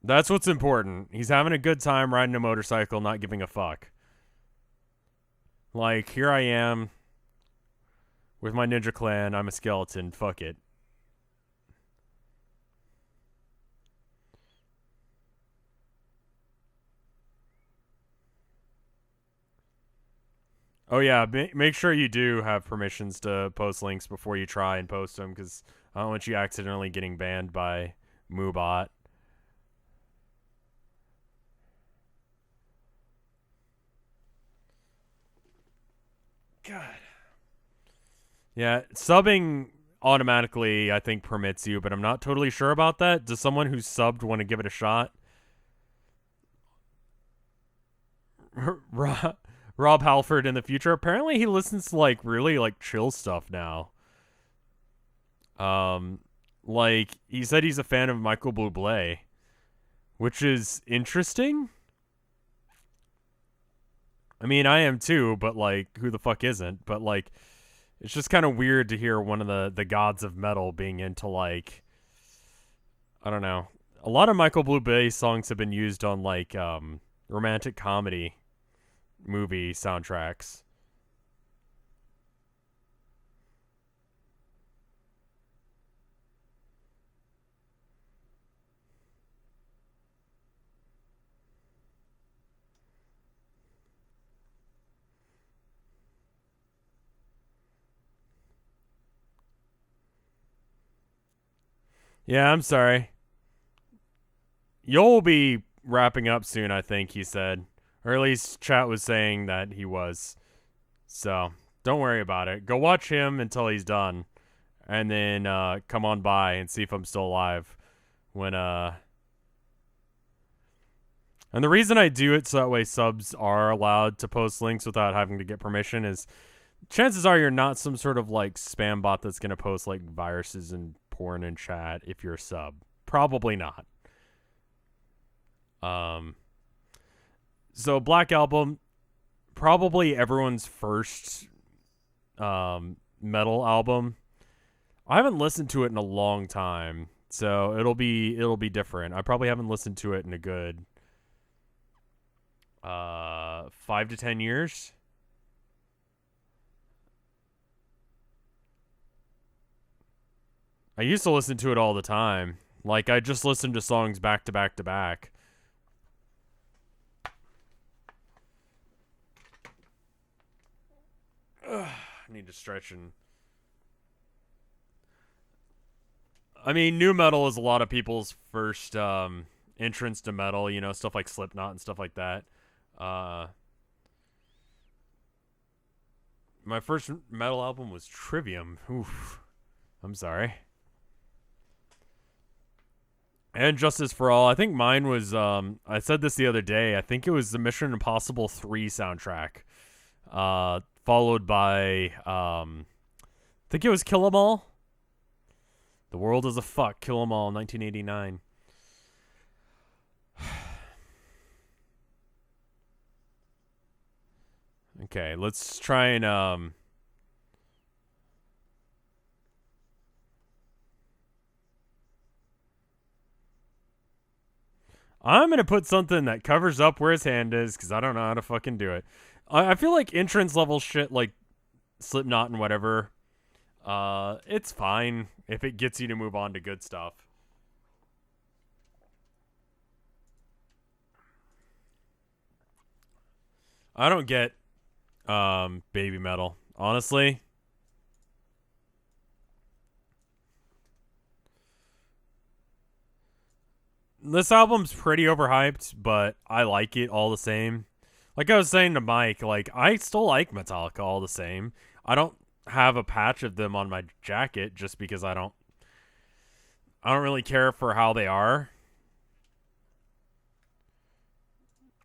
That's what's important. He's having a good time riding a motorcycle, not giving a fuck. Like, here I am with my ninja clan. I'm a skeleton. Fuck it. Oh yeah, make sure you do have permissions to post links before you try and post them, because I don't want you accidentally getting banned by Moobot. God. Yeah, subbing automatically, I think, permits you, but I'm not totally sure about that. Does someone who's subbed want to give it a shot? Rob Halford in the future. Apparently, he listens to like really like chill stuff now. Like he said, he's a fan of Michael Bublé, which is interesting. I mean, I am too, but like, who the fuck isn't? But like, it's just kind of weird to hear one of the gods of metal being into like, I don't know. A lot of Michael Bublé songs have been used on like romantic comedy movie soundtracks. Yeah, I'm sorry. You'll be wrapping up soon, I think, he said. Or at least chat was saying that he was. So, don't worry about it. Go watch him until he's done. And then come on by and see if I'm still alive. When And the reason I do it so that way subs are allowed to post links without having to get permission is chances are you're not some sort of like spam bot that's going to post like viruses and porn in chat if you're a sub. Probably not. So Black Album, probably everyone's first metal album. I haven't listened to it in a long time, so it'll be different. I probably haven't listened to it in a good 5 to 10 years. I used to listen to it all the time. Like, I just listened to songs back to back to back. Ugh, I need to stretch and... I mean, new metal is a lot of people's first entrance to metal, you know, stuff like Slipknot and stuff like that. My first metal album was Trivium. Oof. I'm sorry. And Justice for All. I think mine was, I said this the other day, I think it was the Mission Impossible 3 soundtrack. Followed by, I think it was Kill 'Em All. The World is a Fuck, Kill 'Em All, 1989. Okay, let's try and, I'm going to put something that covers up where his hand is, because I don't know how to fucking do it. I feel like entrance level shit like Slipknot and whatever, it's fine if it gets you to move on to good stuff. I don't get baby metal, honestly. This album's pretty overhyped, but I like it all the same. Like I was saying to Mike, like I still like Metallica all the same. I don't have a patch of them on my jacket just because I don't really care for how they are.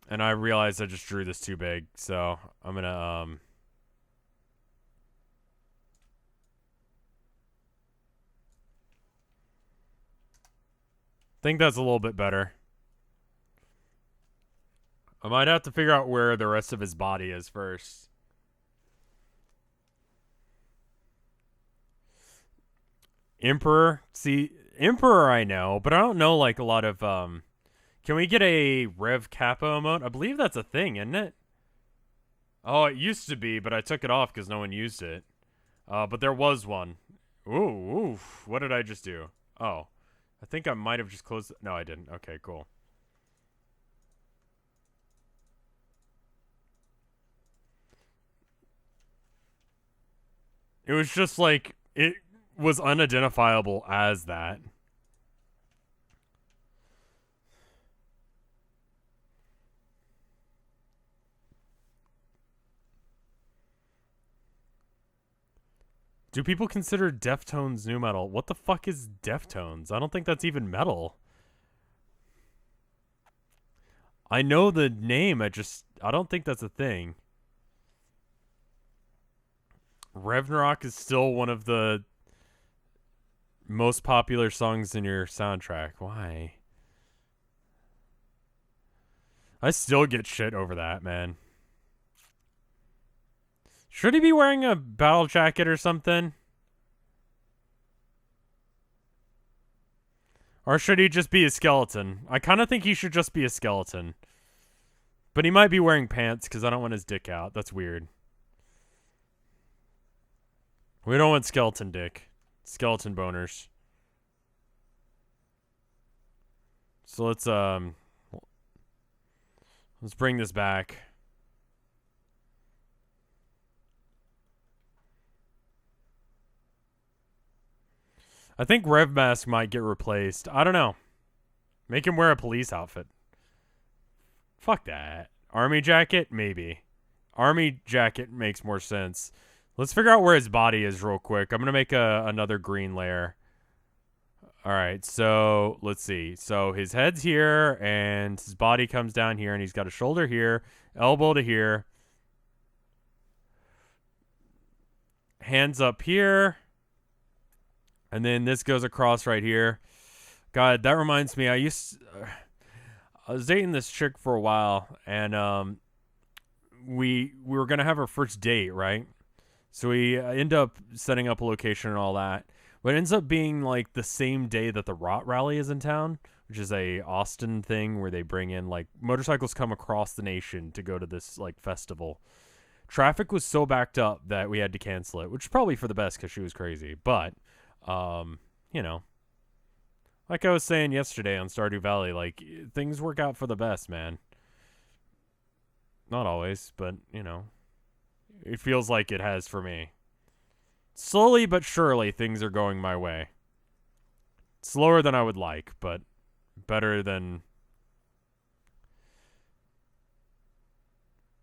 And I realized I just drew this too big, so I'm going to think that's a little bit better. I might have to figure out where the rest of his body is first. Emperor? See, Emperor I know, but I don't know like a lot of can we get a Rev Capo emote? I believe that's a thing, isn't it? Oh, it used to be, but I took it off because no one used it. But there was one. Ooh, what did I just do? Oh, I think I might have just closed it. No, I didn't. Okay, cool. It was just like, it was unidentifiable as that. Do people consider Deftones new metal? What the fuck is Deftones? I don't think that's even metal. I know the name, I don't think that's a thing. Ragnarok is still one of the most popular songs in your soundtrack. Why? I still get shit over that, man. Should he be wearing a battle jacket or something? Or should he just be a skeleton? I kind of think he should just be a skeleton. But he might be wearing pants because I don't want his dick out. That's weird. We don't want skeleton dick. Skeleton boners. So let's bring this back. I think Rev Mask might get replaced. I don't know. Make him wear a police outfit. Fuck that. Army jacket? Maybe. Army jacket makes more sense. Let's figure out where his body is real quick. I'm going to make another green layer. Alright, so let's see. So his head's here, and his body comes down here, and he's got a shoulder here, elbow to here. Hands up here. And then this goes across right here. God, that reminds me, I was dating this chick for a while, and we were going to have our first date, right? So we end up setting up a location and all that. But it ends up being like the same day that the Rot Rally is in town, which is a Austin thing where they bring in like motorcycles come across the nation to go to this like festival. Traffic was so backed up that we had to cancel it, which is probably for the best because she was crazy. But, you know, like I was saying yesterday on Stardew Valley, like things work out for the best, man. Not always, but you know, it feels like it has for me. Slowly but surely, things are going my way. Slower than I would like, but better than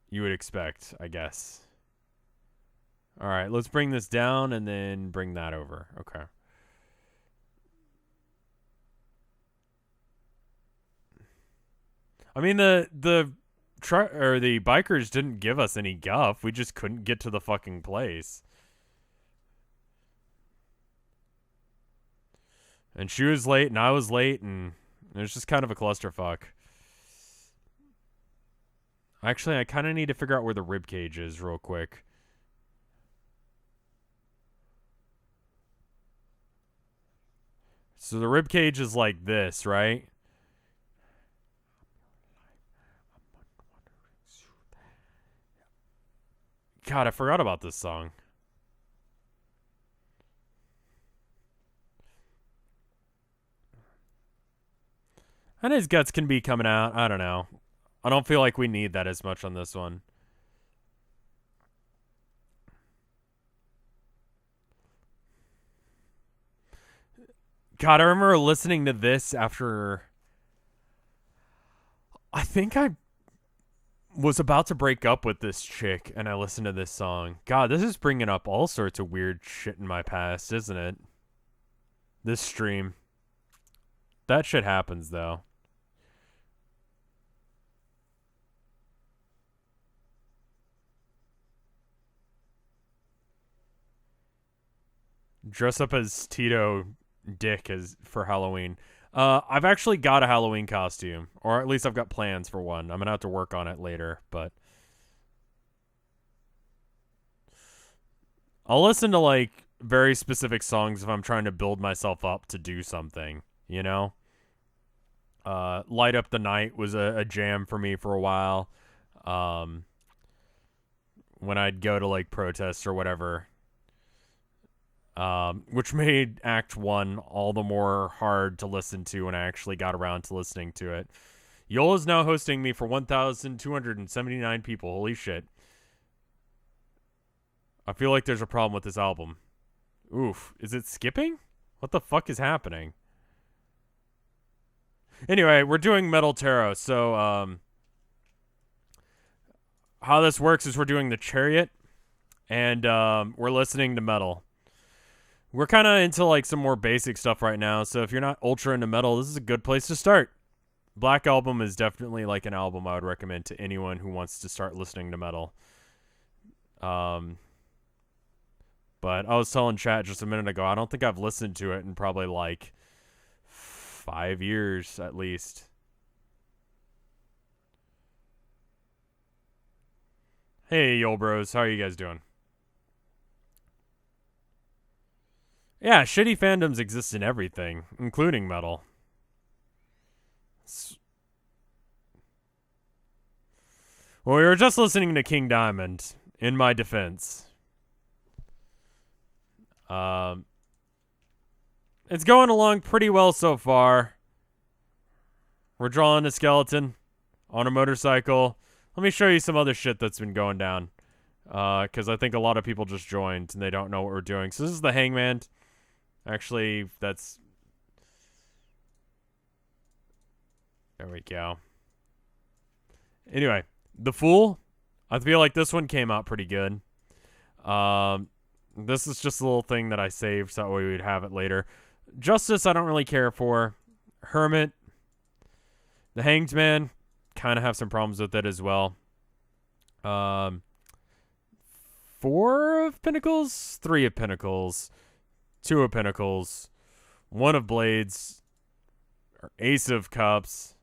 you would expect, I guess. All right, let's bring this down and then bring that over. Okay. I mean, the bikers didn't give us any guff. We just couldn't get to the fucking place. And she was late, and I was late, and it was just kind of a clusterfuck. Actually, I kind of need to figure out where the ribcage is real quick. So the ribcage is like this, right? God, I forgot about this song. And his guts can be coming out. I don't know. I don't feel like we need that as much on this one. God, I remember listening to this after... I think I was about to break up with this chick, and I listened to this song. God, this is bringing up all sorts of weird shit in my past, isn't it? This stream. That shit happens, though. Dress up as Tito Dick as for Halloween. I've actually got a Halloween costume, or at least I've got plans for one. I'm gonna have to work on it later, but I'll listen to like very specific songs if I'm trying to build myself up to do something, you know? Light Up the Night was a jam for me for a while. When I'd go to like protests or whatever. Which made Act 1 all the more hard to listen to when I actually got around to listening to it. Yola's now hosting me for 1,279 people. Holy shit. I feel like there's a problem with this album. Oof. Is it skipping? What the fuck is happening? Anyway, we're doing Metal Tarot. So, how this works is we're doing the Chariot, and we're listening to metal. We're kind of into like some more basic stuff right now, so if you're not ultra into metal, this is a good place to start. Black Album is definitely like an album I would recommend to anyone who wants to start listening to metal. But I was telling chat just a minute ago, I don't think I've listened to it in probably like 5 years at least. Hey, yo bros, how are you guys doing? Yeah, shitty fandoms exist in everything, including metal. Well, we were just listening to King Diamond, in my defense. It's going along pretty well so far. We're drawing a skeleton on a motorcycle. Let me show you some other shit that's been going down. Because I think a lot of people just joined and they don't know what we're doing. So this is the Hangman. Actually, that's... There we go. Anyway, the Fool. I feel like this one came out pretty good. This is just a little thing that I saved so that way we'd have it later. Justice, I don't really care for. Hermit. The Hanged Man. Kind of have some problems with it as well. 4 of Pentacles? 3 of Pentacles. 2 of Pentacles. 1 of Blades. Ace of Cups.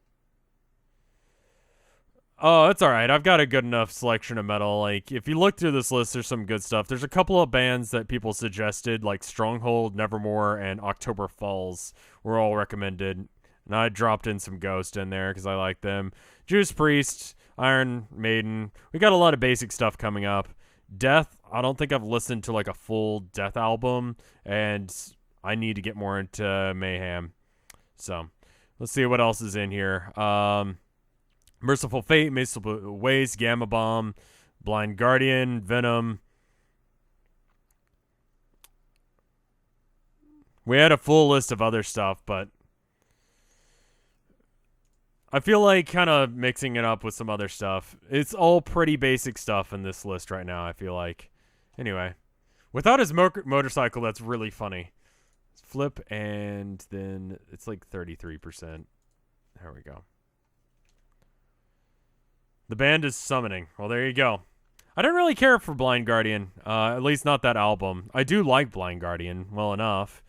Oh, it's alright. I've got a good enough selection of metal. Like, if you look through this list, there's some good stuff. There's a couple of bands that people suggested, like Stronghold, Nevermore, and October Falls were all recommended. And I dropped in some Ghost in there because I like them. Judas Priest, Iron Maiden. We got a lot of basic stuff coming up. Death, I don't think I've listened to like a full Death album, and I need to get more into Mayhem. So, let's see what else is in here. Merciful Fate, Merciful Waste, Gamma Bomb, Blind Guardian, Venom. We had a full list of other stuff, but I feel like kind of mixing it up with some other stuff. It's all pretty basic stuff in this list right now, I feel like. Anyway, without his motorcycle, that's really funny. Flip, and then it's like 33%. There we go. The band is Summoning. Well, there you go. I didn't really care for Blind Guardian, at least not that album. I do like Blind Guardian well enough,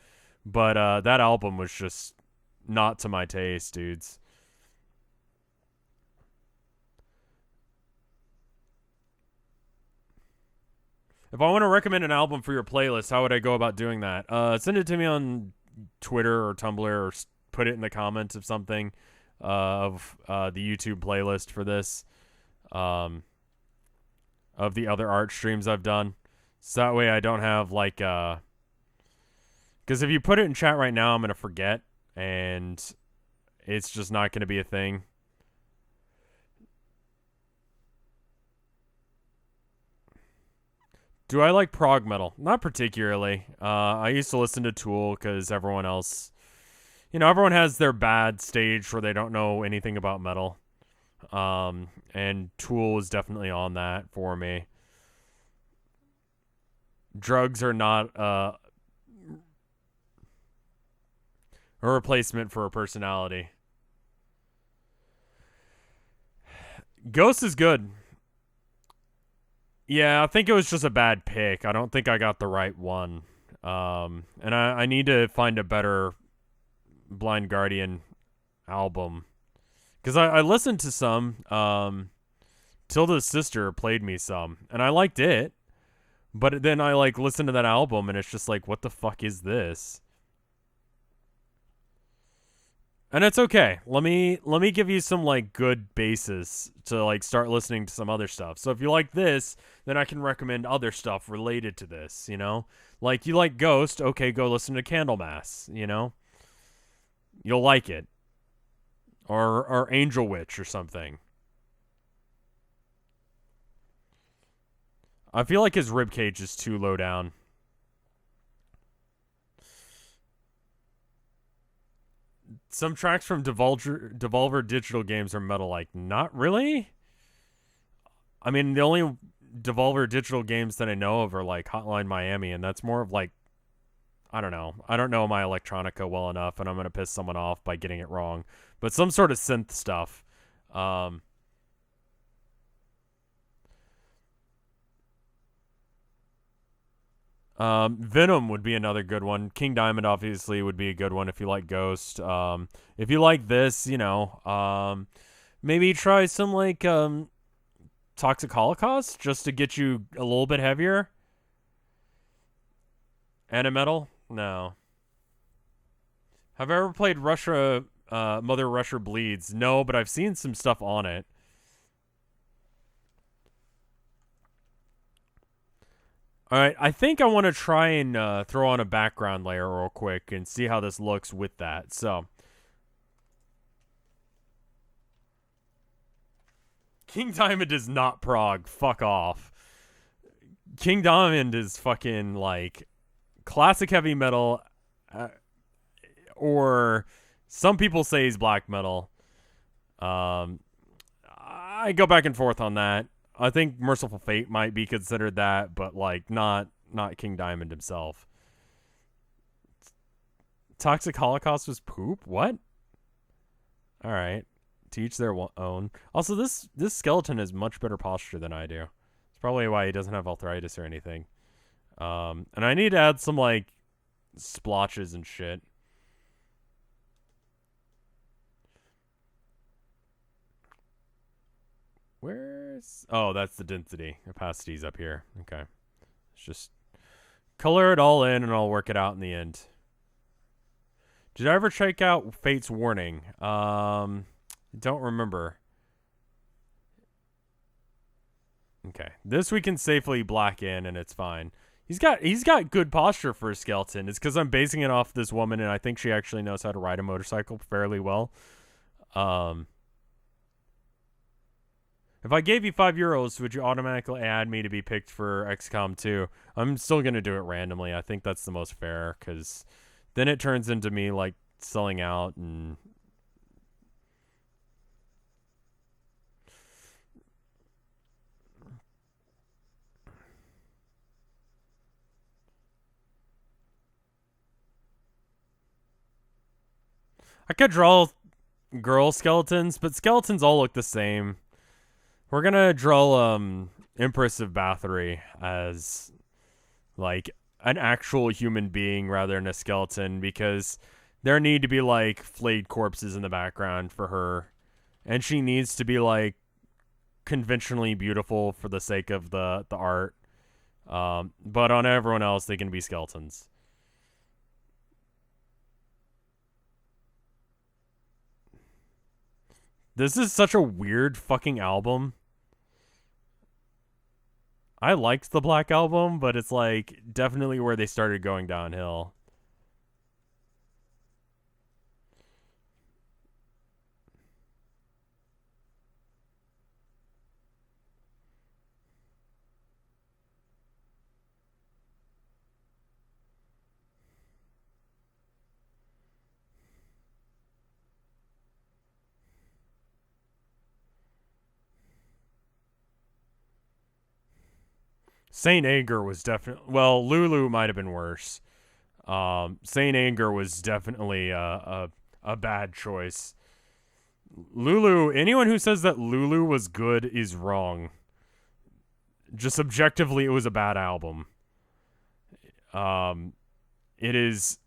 but that album was just not to my taste, dudes. If I want to recommend an album for your playlist, how would I go about doing that? Send it to me on Twitter or Tumblr, or put it in the comments of something of the YouTube playlist for this. Of the other art streams I've done. So that way I don't have like because if you put it in chat right now, I'm gonna forget, and it's just not gonna be a thing. Do I like prog metal? Not particularly. I used to listen to Tool because everyone else, everyone has their bad stage where they don't know anything about metal. And Tool was definitely on that for me. Drugs are not a replacement for a personality. Ghost is good. Yeah, I think it was just a bad pick. I don't think I got the right one. And I need to find a better Blind Guardian album. Because I listened to some. Tilda's sister played me some, and I liked it. But then I listened to that album, and it's just like, what the fuck is this? And it's okay. Let me give you some good basis to start listening to some other stuff. So if you like this, then I can recommend other stuff related to this, Like you like Ghost, okay, go listen to Candlemass, You'll like it. Or Angel Witch or something. I feel like his ribcage is too low down. Some tracks from Devolver Digital Games are metal-like. Not really. I mean, the only Devolver Digital games that I know of are like Hotline Miami, and that's more of like, I don't know. I don't know my electronica well enough, and I'm gonna piss someone off by getting it wrong. But some sort of synth stuff. Venom would be another good one. King Diamond obviously would be a good one if you like Ghost. If you like this, maybe try some like Toxic Holocaust just to get you a little bit heavier. Animetal? No. Have I ever played Russia? Mother Russia Bleeds? No, but I've seen some stuff on it. Alright, I think I want to try and throw on a background layer real quick and see how this looks with that. So, King Diamond is not prog. Fuck off. King Diamond is fucking like classic heavy metal, or some people say he's black metal. I go back and forth on that. I think Merciful Fate might be considered that, but like not King Diamond himself. Toxic Holocaust was poop? What? All right. To each their own. Also, this skeleton has much better posture than I do. It's probably why he doesn't have arthritis or anything. And I need to add some like splotches and shit. Where's... Oh, that's the density. Opacity's up here. Okay. Let's just color it all in and I'll work it out in the end. Did I ever check out Fate's Warning? Don't remember. Okay. This we can safely black in and it's fine. He's got good posture for a skeleton. It's because I'm basing it off this woman and I think she actually knows how to ride a motorcycle fairly well. If I gave you €5, would you automatically add me to be picked for XCOM 2? I'm still going to do it randomly. I think that's the most fair, because then it turns into me, like, selling out and... I could draw girl skeletons, but skeletons all look the same. We're gonna draw Empress of Bathory as like an actual human being rather than a skeleton, because there need to be like flayed corpses in the background for her, and she needs to be like conventionally beautiful for the sake of the art. But on everyone else, they can be skeletons. This is such a weird fucking album. I liked the Black Album, but it's like definitely where they started going downhill. Saint Anger was definitely... Well, Lulu might have been worse. Saint Anger was definitely a bad choice. Lulu... Anyone who says that Lulu was good is wrong. Just objectively, it was a bad album. It is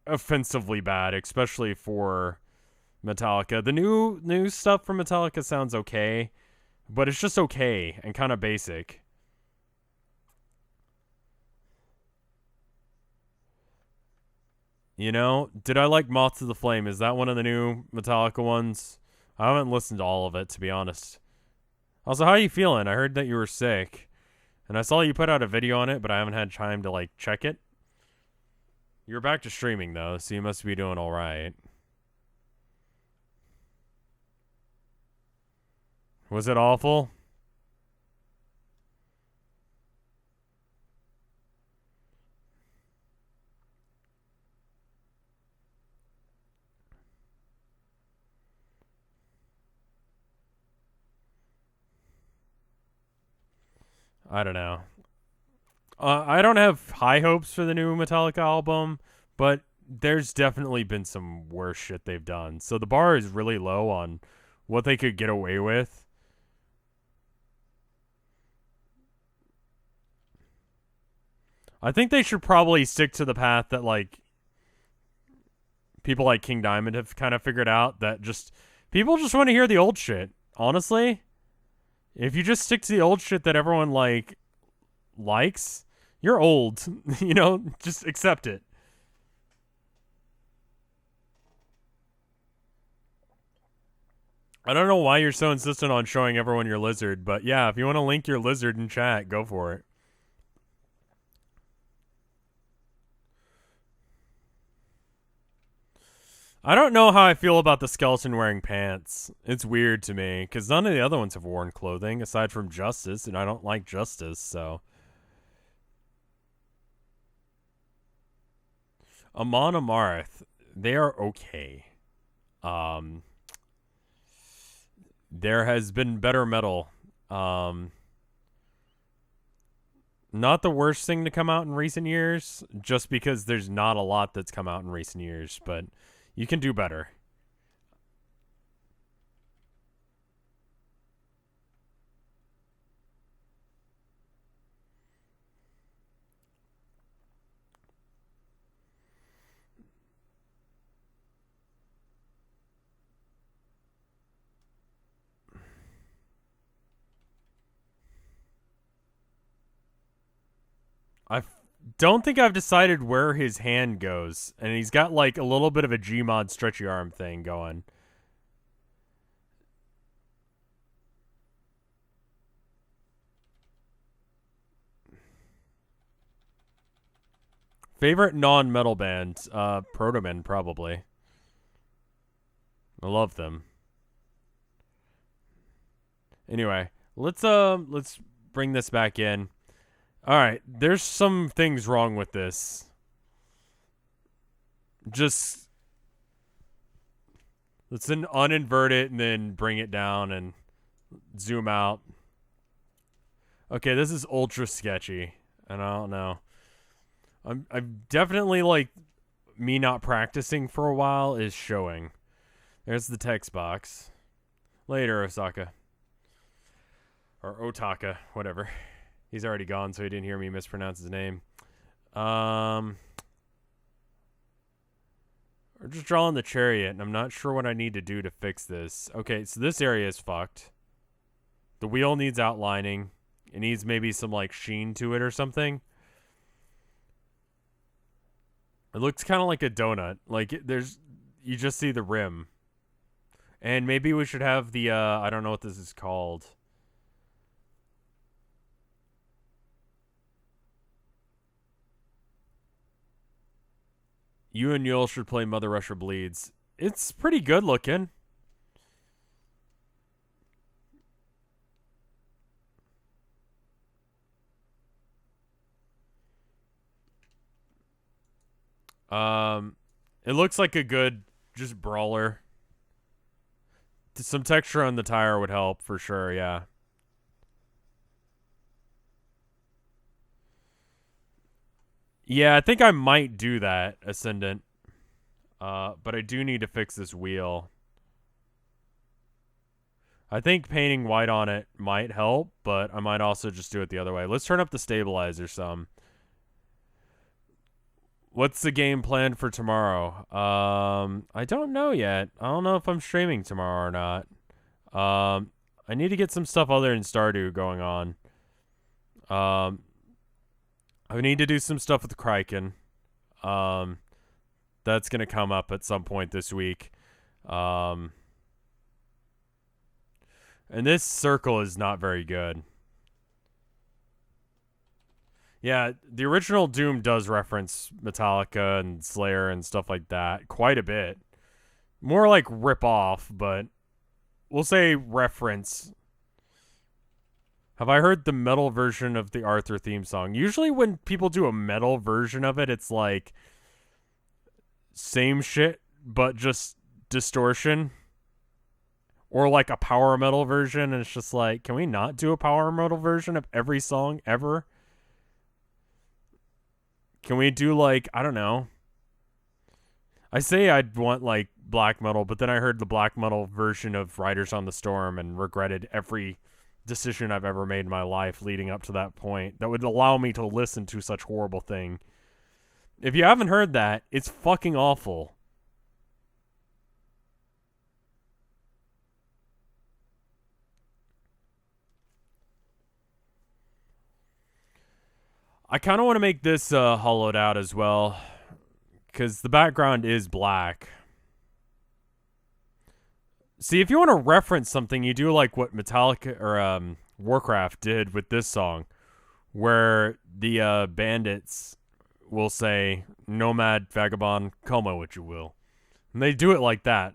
offensively bad, especially for Metallica. The new stuff from Metallica sounds okay, but it's just okay and kind of basic. You know, did I like Moth to the Flame? Is that one of the new Metallica ones? I haven't listened to all of it, to be honest. Also, how are you feeling? I heard that you were sick. And I saw you put out a video on it, but I haven't had time to, like, check it. You're back to streaming, though, so you must be doing alright. Was it awful? I don't know. I don't have high hopes for the new Metallica album, but there's definitely been some worse shit they've done. So the bar is really low on what they could get away with. I think they should probably stick to the path that like people like King Diamond have kind of figured out, that just people just want to hear the old shit. Honestly, if you just stick to the old shit that everyone likes, you're old. You know, just accept it. I don't know why you're so insistent on showing everyone your lizard, but yeah, if you want to link your lizard in chat, go for it. I don't know how I feel about the skeleton wearing pants. It's weird to me, because none of the other ones have worn clothing, aside from Justice, and I don't like Justice, so... Amon Amarth, they are okay. There has been better metal. Not the worst thing to come out in recent years, just because there's not a lot that's come out in recent years, but you can do better. I don't think I've decided where his hand goes, and he's got like a little bit of a Gmod stretchy arm thing going. Favorite non-metal band? Protomen, probably. I love them. Anyway, let's bring this back in. All right, there's some things wrong with this. Just let's then uninvert it and then bring it down and zoom out. Okay, this is ultra sketchy, and I don't know. I'm definitely like me not practicing for a while is showing. There's the text box. Later, Osaka. Or Otaka, whatever. He's already gone, so he didn't hear me mispronounce his name. We're just drawing the Chariot, and I'm not sure what I need to do to fix this. Okay, so this area is fucked. The wheel needs outlining. It needs maybe some, like, sheen to it or something. It looks kind of like a donut. Like, you just see the rim. And maybe we should have the, I don't know what this is called. You and Yule should play Mother Russia Bleeds. It's pretty good looking. It looks like a good just brawler. Some texture on the tire would help for sure, yeah. Yeah, I think I might do that, Ascendant. But I do need to fix this wheel. I think painting white on it might help, but I might also just do it the other way. Let's turn up the stabilizer some. What's the game plan for tomorrow? I don't know yet. I don't know if I'm streaming tomorrow or not. I need to get some stuff other than Stardew going on. I need to do some stuff with Kraken. That's going to come up at some point this week. And this circle is not very good. Yeah, the original Doom does reference Metallica and Slayer and stuff like that quite a bit. More like rip off, but we'll say reference. Have I heard the metal version of the Arthur theme song? Usually when people do a metal version of it, it's like same shit, but just distortion. Or like a power metal version, and it's just like, can we not do a power metal version of every song ever? Can we do like, I don't know. I say I'd want like black metal, but then I heard the black metal version of Riders on the Storm and regretted every decision I've ever made in my life leading up to that point that would allow me to listen to such horrible thing. If you haven't heard that, it's fucking awful. I kind of want to make this hollowed out as well, because the background is black. See, if you want to reference something, you do like what Metallica or Warcraft did with this song, where the bandits will say, "Nomad, vagabond, call me what you will," and they do it like that.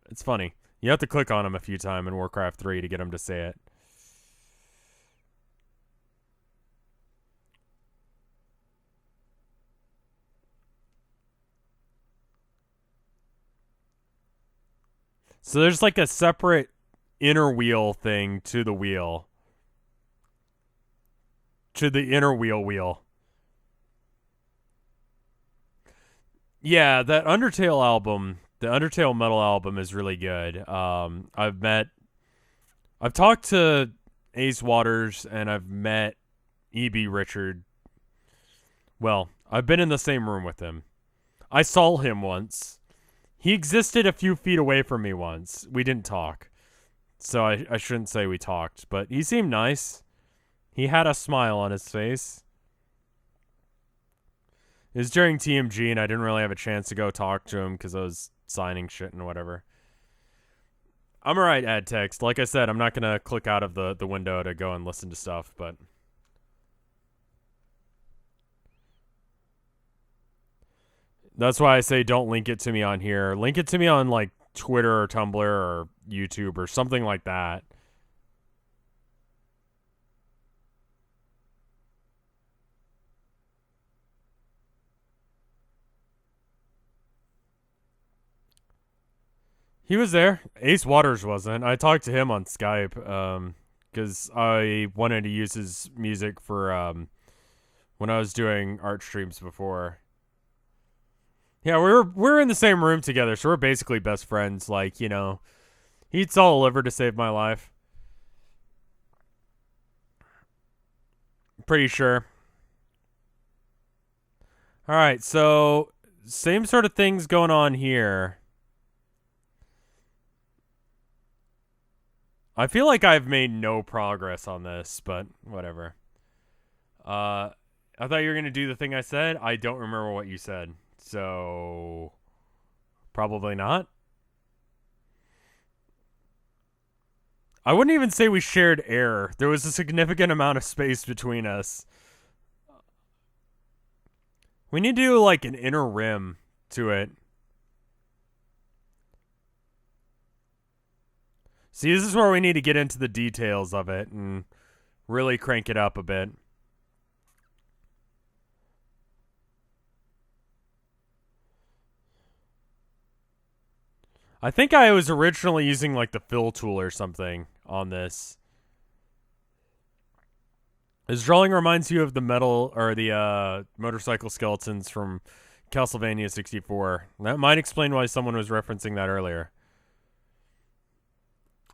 It's funny. You have to click on them a few times in Warcraft 3 to get them to say it. So there's like a separate inner wheel thing to the wheel. To the inner wheel. Yeah, that Undertale album, the Undertale metal album is really good. I've talked to Ace Waters and I've met E.B. Richard. Well, I've been in the same room with him. I saw him once. He existed a few feet away from me once. We didn't talk. So I shouldn't say we talked, but he seemed nice. He had a smile on his face. It was during TMG and I didn't really have a chance to go talk to him because I was signing shit and whatever. I'm alright, add text. Like I said, I'm not going to click out of the window to go and listen to stuff, but... That's why I say don't link it to me on here. Link it to me on, like, Twitter or Tumblr or YouTube or something like that. He was there. Ace Waters wasn't. I talked to him on Skype because I wanted to use his music for when I was doing art streams before. Yeah, we're in the same room together, so we're basically best friends. Like, you know, he eats all the liver to save my life. Pretty sure. All right, so same sort of things going on here. I feel like I've made no progress on this, but whatever. I thought you were going to do the thing I said. I don't remember what you said. So, probably not. I wouldn't even say we shared air. There was a significant amount of space between us. We need to do like an inner rim to it. See, this is where we need to get into the details of it and really crank it up a bit. I think I was originally using like the fill tool or something on this. This drawing reminds you of the metal or the motorcycle skeletons from Castlevania 64. That might explain why someone was referencing that earlier.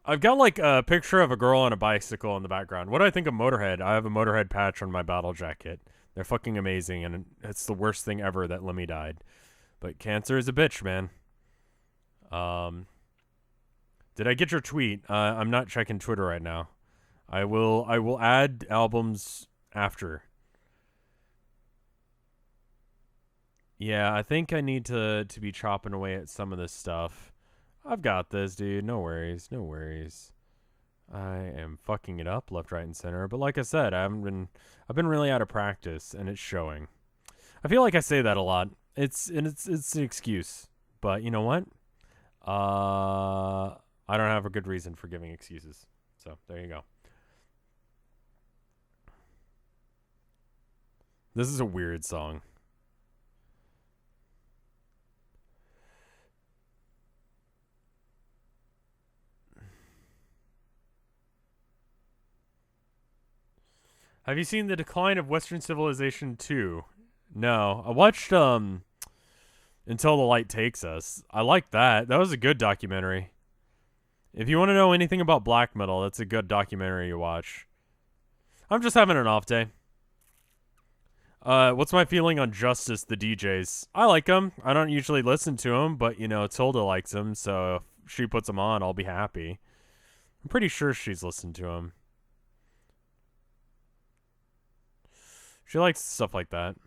I've got like a picture of a girl on a bicycle in the background. What do I think of Motorhead? I have a Motorhead patch on my battle jacket. They're fucking amazing, and it's the worst thing ever that Lemmy died. But cancer is a bitch, man. Did I get your tweet? I'm not checking Twitter right now. I will add albums after. Yeah, I think I need to be chopping away at some of this stuff. I've got this, dude. No worries, no worries. I am fucking it up left, right, and center. But like I said, I've been really out of practice, and it's showing. I feel like I say that a lot. It's an excuse, but you know what? I don't have a good reason for giving excuses. So there you go. This is a weird song. Have you seen The Decline of Western Civilization 2? No. I watched Until the Light Takes Us. I like that. That was a good documentary. If you want to know anything about black metal, that's a good documentary to watch. I'm just having an off day. What's my feeling on Justice, the DJs? I like them. I don't usually listen to them, but, you know, Tilda likes them, so if she puts them on, I'll be happy. I'm pretty sure she's listened to them. She likes stuff like that.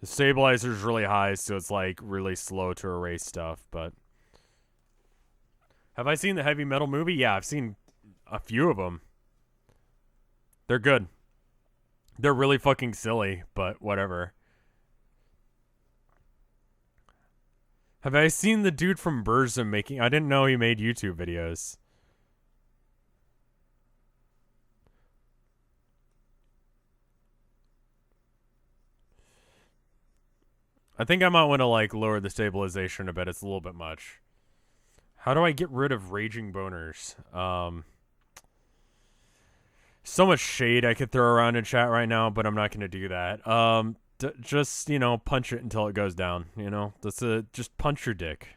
The stabilizer's really high, so it's, like, really slow to erase stuff, but... Have I seen the heavy metal movie? Yeah, I've seen a few of them. They're good. They're really fucking silly, but whatever. Have I seen the dude from Burzum making... I didn't know he made YouTube videos. I think I might want to, like, lower the stabilization a bit. It's a little bit much. How do I get rid of raging boners? So much shade I could throw around in chat right now, but I'm not going to do that. Just, you know, punch it until it goes down, you know? Just punch your dick.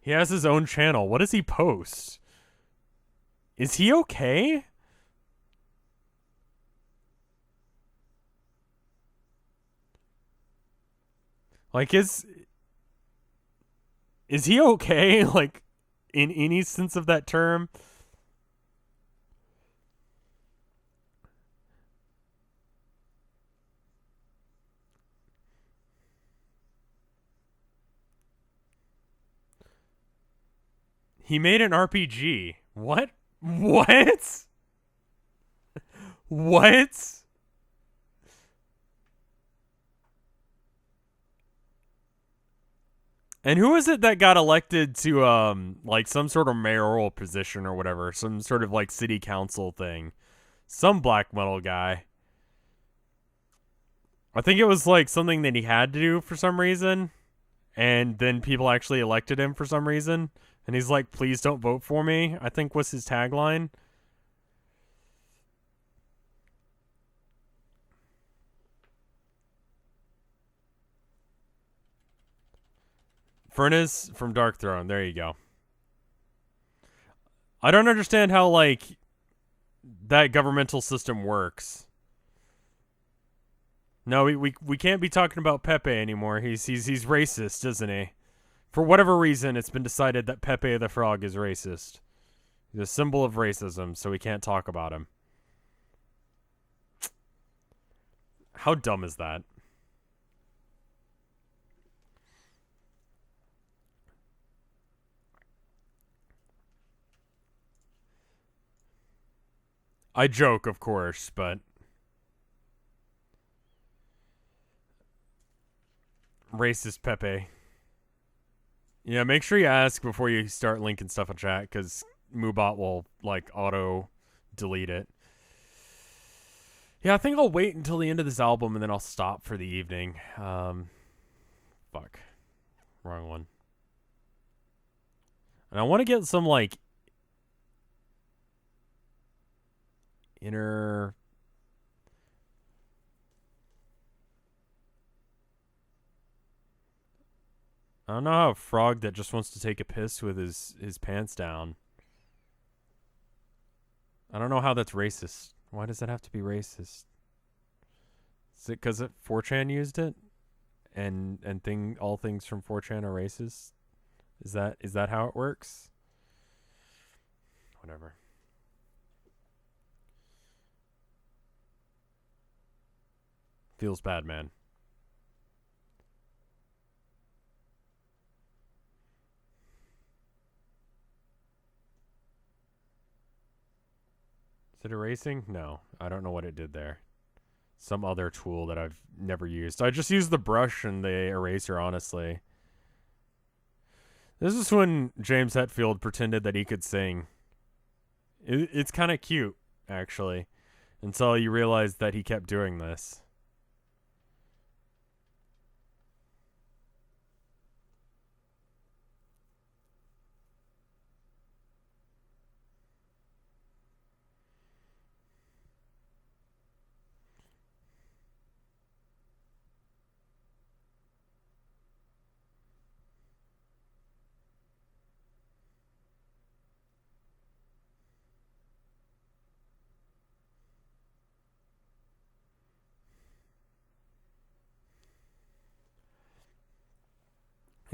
He has his own channel. What does he post? Is he okay? Like, is he okay? Like, in any sense of that term? He made an RPG. What? What? What? And who is it that got elected to, like, some sort of mayoral position or whatever? Some sort of, like, city council thing. Some black metal guy. I think it was, like, something that he had to do for some reason. And then people actually elected him for some reason. And he's like, please don't vote for me, I think was his tagline. Furnace from Dark Throne. There you go. I don't understand how, like, that governmental system works. No, we can't be talking about Pepe anymore. He's racist, isn't he? For whatever reason, it's been decided that Pepe the Frog is racist. He's a symbol of racism, so we can't talk about him. How dumb is that? I joke, of course, but... Racist Pepe. Yeah, make sure you ask before you start linking stuff in chat, because Moobot will, like, auto-delete it. Yeah, I think I'll wait until the end of this album, and then I'll stop for the evening. Fuck. Wrong one. And I want to get some, like... inner... I don't know how a frog that just wants to take a piss with his pants down. I don't know how that's racist. Why does that have to be racist? Is it because 4chan used it? And all things from 4chan are racist? Is that how it works? Whatever. Feels bad, man. Is it erasing? No. I don't know what it did there. Some other tool that I've never used. I just used the brush and the eraser, honestly. This is when James Hetfield pretended that he could sing. It's kind of cute, actually. Until you realize that he kept doing this.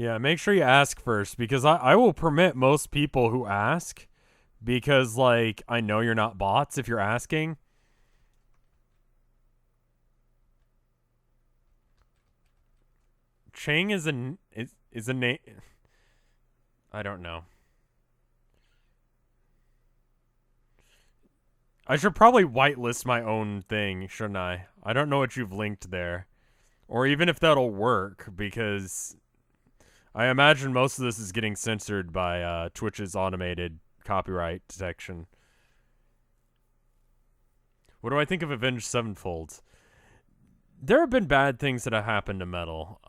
Yeah, make sure you ask first because I will permit most people who ask because, like, I know you're not bots if you're asking. Chang is a name. I don't know. I should probably whitelist my own thing, shouldn't I? I don't know what you've linked there. Or even if that'll work, because I imagine most of this is getting censored by Twitch's automated copyright detection. What do I think of Avenged Sevenfold? There have been bad things that have happened to metal.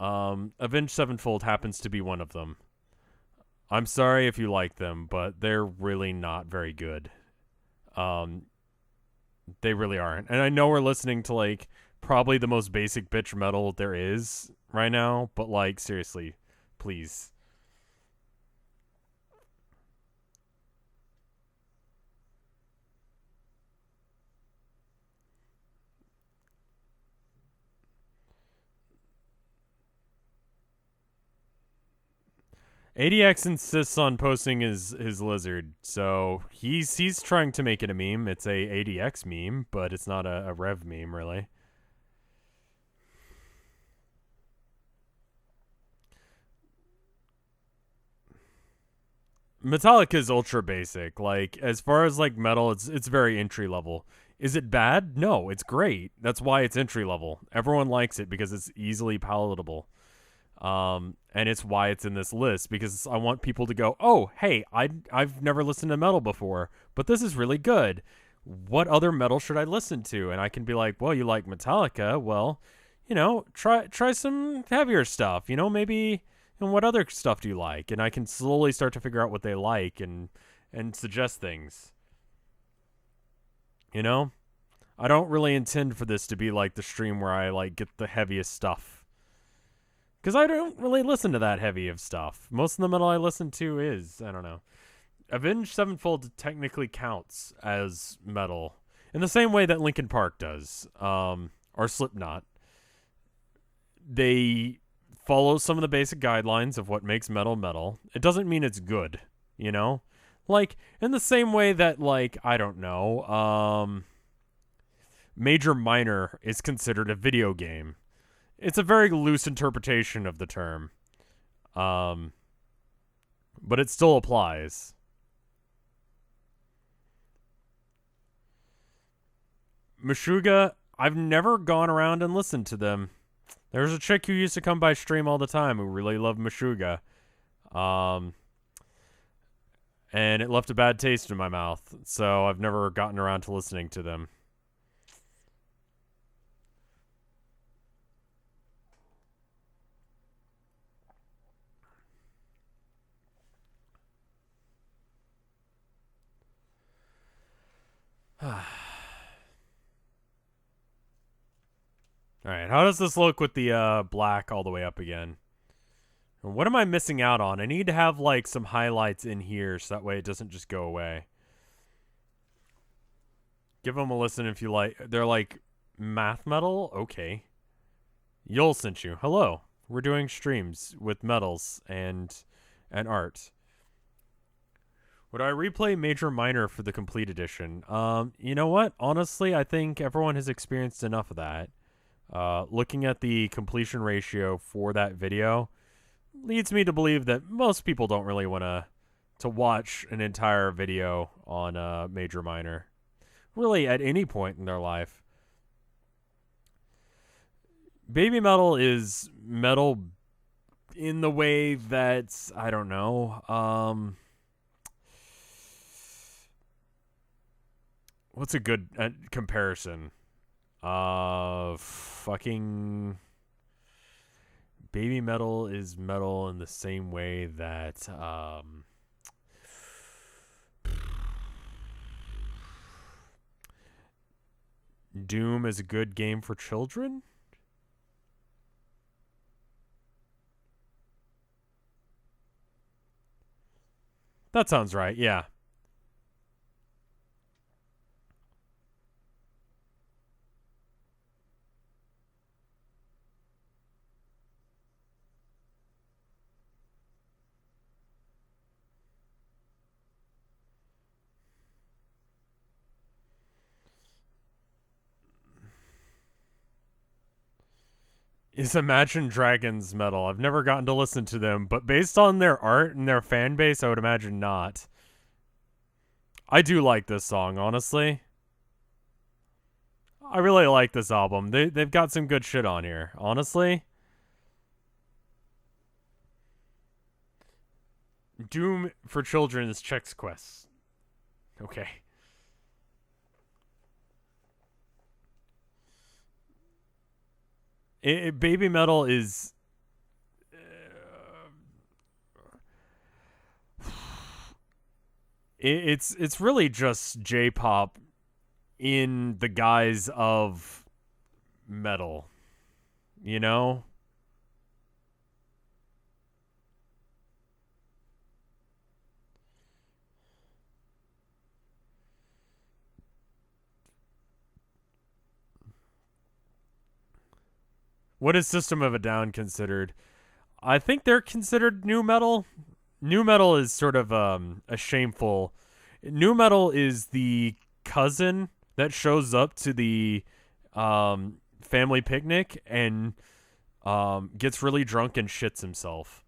Avenged Sevenfold happens to be one of them. I'm sorry if you like them, but they're really not very good. They really aren't. And I know we're listening to, like, probably the most basic bitch metal there is right now, but, like, seriously, please. ADX insists on posting his lizard, so he's trying to make it a meme. It's a ADX meme, but it's not a Rev meme, really. Metallica is ultra basic. Like, as far as, like, metal, it's very entry level. Is it bad? No, it's great. That's why it's entry level. Everyone likes it because it's easily palatable. And it's why it's in this list because I want people to go, oh, hey, I've never listened to metal before, but this is really good. What other metal should I listen to? And I can be like, well, you like Metallica? Well, try some heavier stuff. Maybe. And what other stuff do you like? And I can slowly start to figure out what they like and suggest things. I don't really intend for this to be like the stream where I like get the heaviest stuff. Because I don't really listen to that heavy of stuff. Most of the metal I listen to is, I don't know. Avenged Sevenfold technically counts as metal in the same way that Linkin Park does, or Slipknot. They follow some of the basic guidelines of what makes metal metal. It doesn't mean it's good, Like, in the same way that, like, I don't know, Major Minor is considered a video game. It's a very loose interpretation of the term. But it still applies. Meshuggah, I've never gone around and listened to them. There's a chick who used to come by stream all the time who really loved Meshuggah. And it left a bad taste in my mouth, so I've never gotten around to listening to them. Alright, how does this look with the black all the way up again? What am I missing out on? I need to have, like, some highlights in here so that way it doesn't just go away. Give them a listen if you like. They're like, math metal? Okay. Yul sent you. Hello. We're doing streams with metals and art. Would I replay Major Minor for the complete edition? You know what? Honestly, I think everyone has experienced enough of that. Looking at the completion ratio for that video leads me to believe that most people don't really want to watch an entire video on Major Minor. Really, at any point in their life. Baby metal is metal in the way that, I don't know, what's a good comparison? Fucking baby metal is metal in the same way that Doom is a good game for children? That sounds right, yeah. Is Imagine Dragons metal? I've never gotten to listen to them, but based on their art and their fan base, I would imagine not. I do like this song, honestly. I really like this album. They've got some good shit on here, honestly. Doom for Children's Chex Quest. Okay. Baby metal is it's really just J-pop in the guise of metal, you know? What is System of a Down considered? I think they're considered new metal. New metal is sort of a shameful. New metal is the cousin that shows up to the family picnic and gets really drunk and shits himself.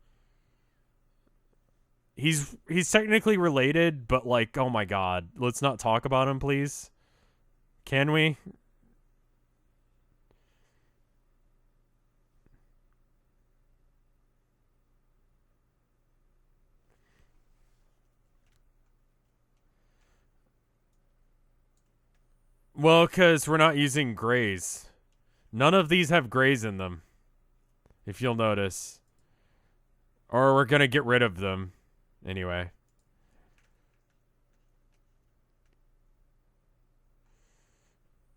He's technically related, but like, oh my god, let's not talk about him, please. Can we? Well, because we're not using grays. None of these have grays in them, if you'll notice. Or we're going to get rid of them. Anyway.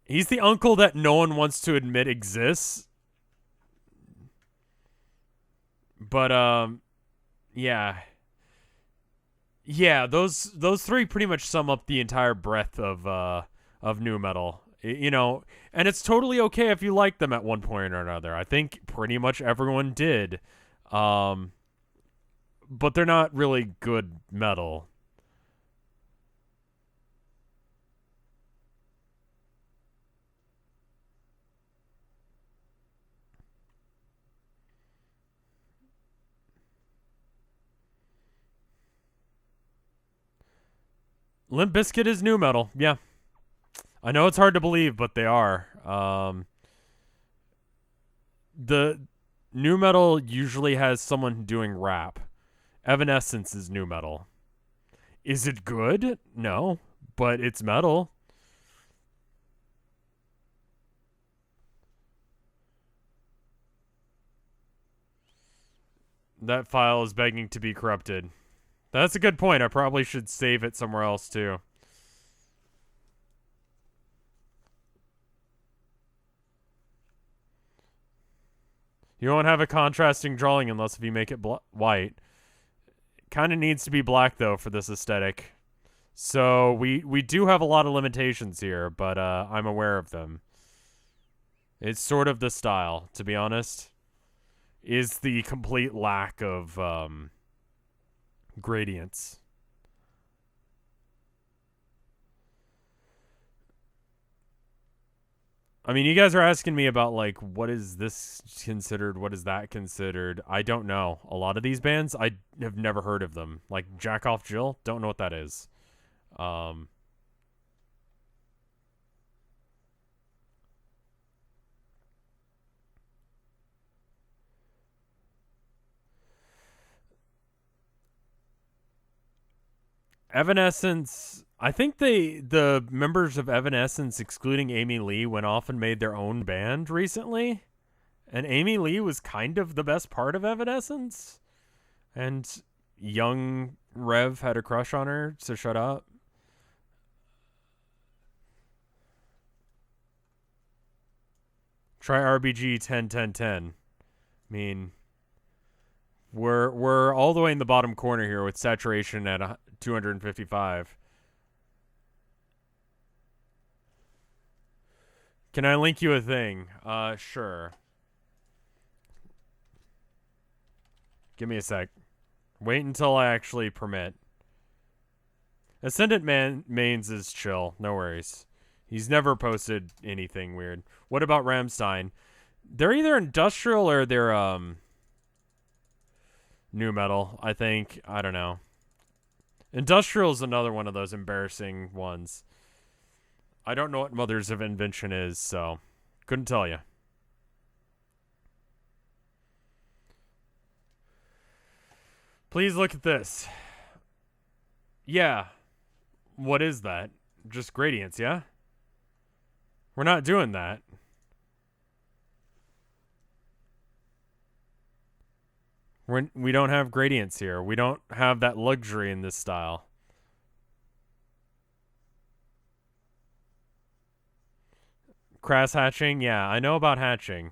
He's the uncle that no one wants to admit exists. But, yeah. Yeah, those three pretty much sum up the entire breadth of new metal. You know, and it's totally okay if you like them at one point or another. I think pretty much everyone did. But they're not really good metal. Limp Bizkit is new metal. Yeah. I know it's hard to believe, but they are. The new metal usually has someone doing rap. Evanescence is new metal. Is it good? No, but it's metal. That file is begging to be corrupted. That's a good point. I probably should save it somewhere else too. You won't have a contrasting drawing unless if you make it white. It kind of needs to be black though for this aesthetic. So we do have a lot of limitations here, but I'm aware of them. It's sort of the style, to be honest, is the complete lack of gradients. I mean, you guys are asking me about, like, what is this considered? What is that considered? I don't know. A lot of these bands, I have never heard of them. Like, Jack Off Jill, don't know what that is. Evanescence, I think the members of Evanescence, excluding Amy Lee, went off and made their own band recently. And Amy Lee was kind of the best part of Evanescence. And young Rev had a crush on her, so shut up. Try RBG 10-10-10. I mean, we're all the way in the bottom corner here with saturation at 255. Can I link you a thing? Sure. Give me a sec. Wait until I actually permit. Ascendant Mains is chill. No worries. He's never posted anything weird. What about Ramstein? They're either industrial or they're new metal, I think. I don't know. Industrial is another one of those embarrassing ones. I don't know what Mothers of Invention is, so couldn't tell you. Please look at this. Yeah. What is that? Just gradients, yeah? We're not doing that. We don't have gradients here. We don't have that luxury in this style. Crass hatching? Yeah, I know about hatching.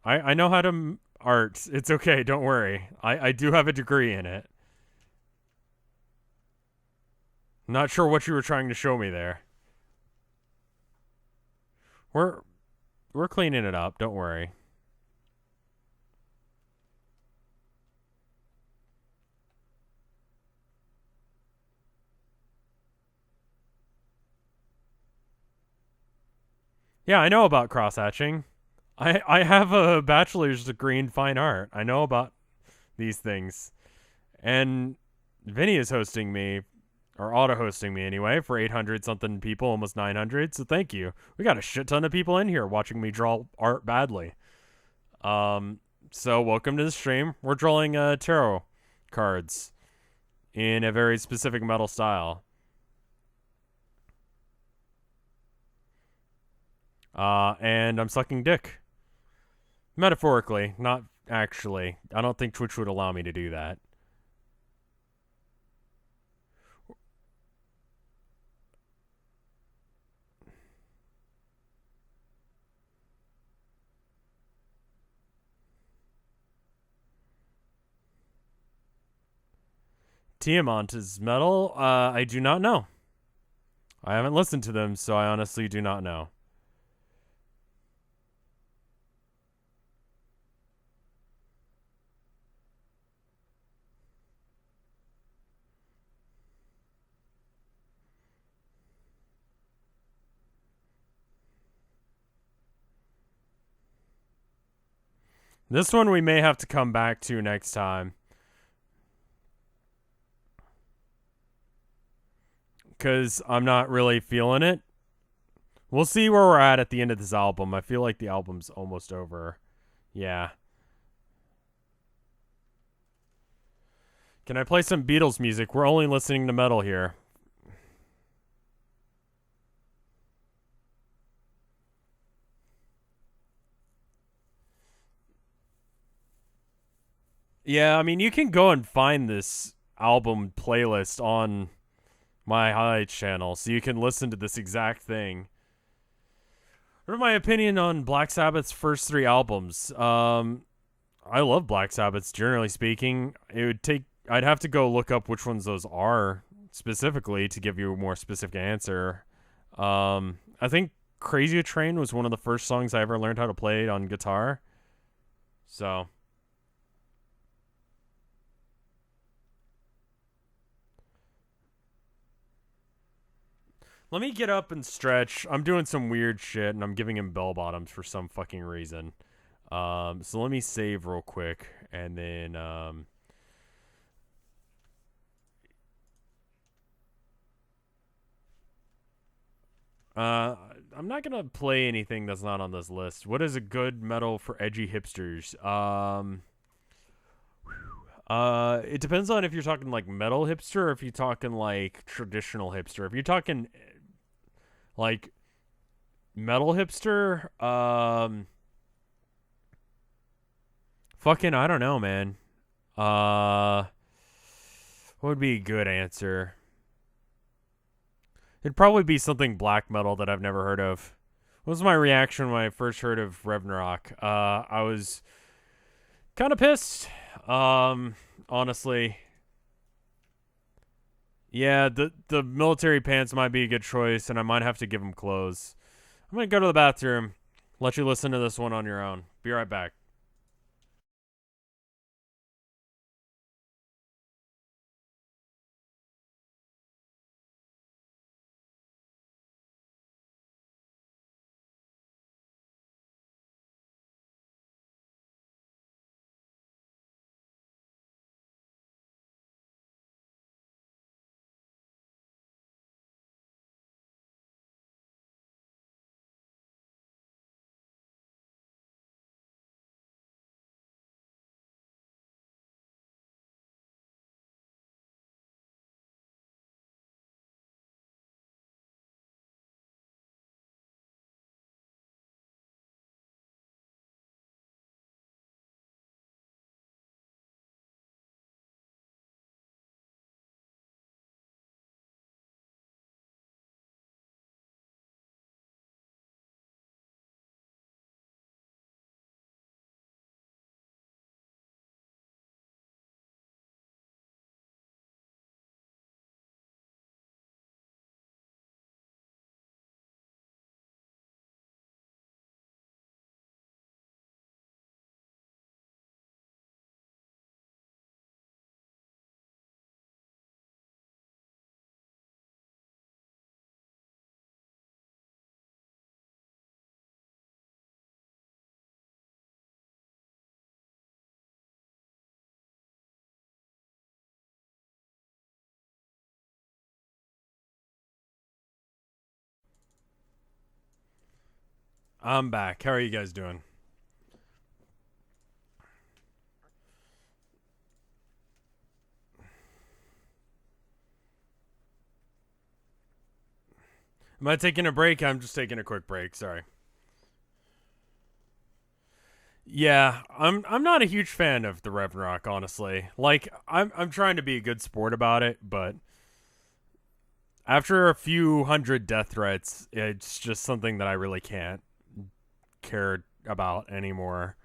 I know how to art. It's okay, don't worry. I do have a degree in it. Not sure what you were trying to show me there. We're cleaning it up, don't worry. Yeah, I know about cross hatching. I have a bachelor's degree in fine art. I know about these things. And Vinny is hosting me, or auto hosting me anyway, for 800 something people, almost 900. So thank you. We got a shit ton of people in here watching me draw art badly. So welcome to the stream. We're drawing tarot cards in a very specific metal style. And I'm sucking dick. Metaphorically, not actually. I don't think Twitch would allow me to do that. Tiamat is metal? I do not know. I haven't listened to them, so I honestly do not know. This one we may have to come back to next time. Because I'm not really feeling it. We'll see where we're at the end of this album. I feel like the album's almost over. Yeah. Can I play some Beatles music? We're only listening to metal here. Yeah, I mean, you can go and find this album playlist on my highlights channel, so you can listen to this exact thing. What are my opinion on Black Sabbath's first 3 albums? I love Black Sabbath, generally speaking. I'd have to go look up which ones those are specifically to give you a more specific answer. I think Crazy Train was one of the first songs I ever learned how to play on guitar. So let me get up and stretch. I'm doing some weird shit, and I'm giving him bell bottoms for some fucking reason. So let me save real quick, and then I'm not gonna play anything that's not on this list. What is a good metal for edgy hipsters? It depends on if you're talking like metal hipster or if you're talking like traditional hipster. If you're talking like metal hipster, fucking I don't know, man. What would be a good answer? It'd probably be something black metal that I've never heard of. What was my reaction when I first heard of Ragnarok? I was kind of pissed. Honestly. Yeah, the military pants might be a good choice, and I might have to give them clothes. I'm gonna go to the bathroom, let you listen to this one on your own. Be right back. I'm back. How are you guys doing? Am I taking a break? I'm just taking a quick break. Sorry. Yeah, I'm not a huge fan of the Rev Rock, honestly. Like, I'm trying to be a good sport about it, but after a few hundred death threats, it's just something that I really can't care about anymore.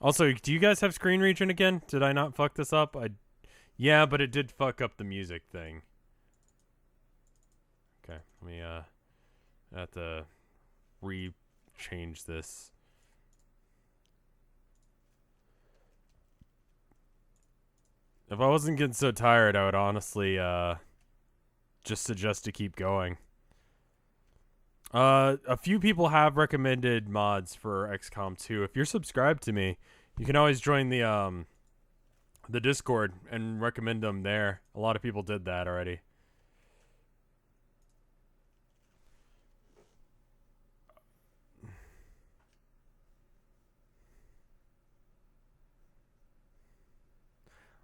Also, do you guys have screen region again? Did I not fuck this up? Yeah, but it did fuck up the music thing. Okay, let me I have to re-change this. If I wasn't getting so tired, I would honestly just suggest to keep going. A few people have recommended mods for XCOM 2. If you're subscribed to me, you can always join the Discord and recommend them there. A lot of people did that already.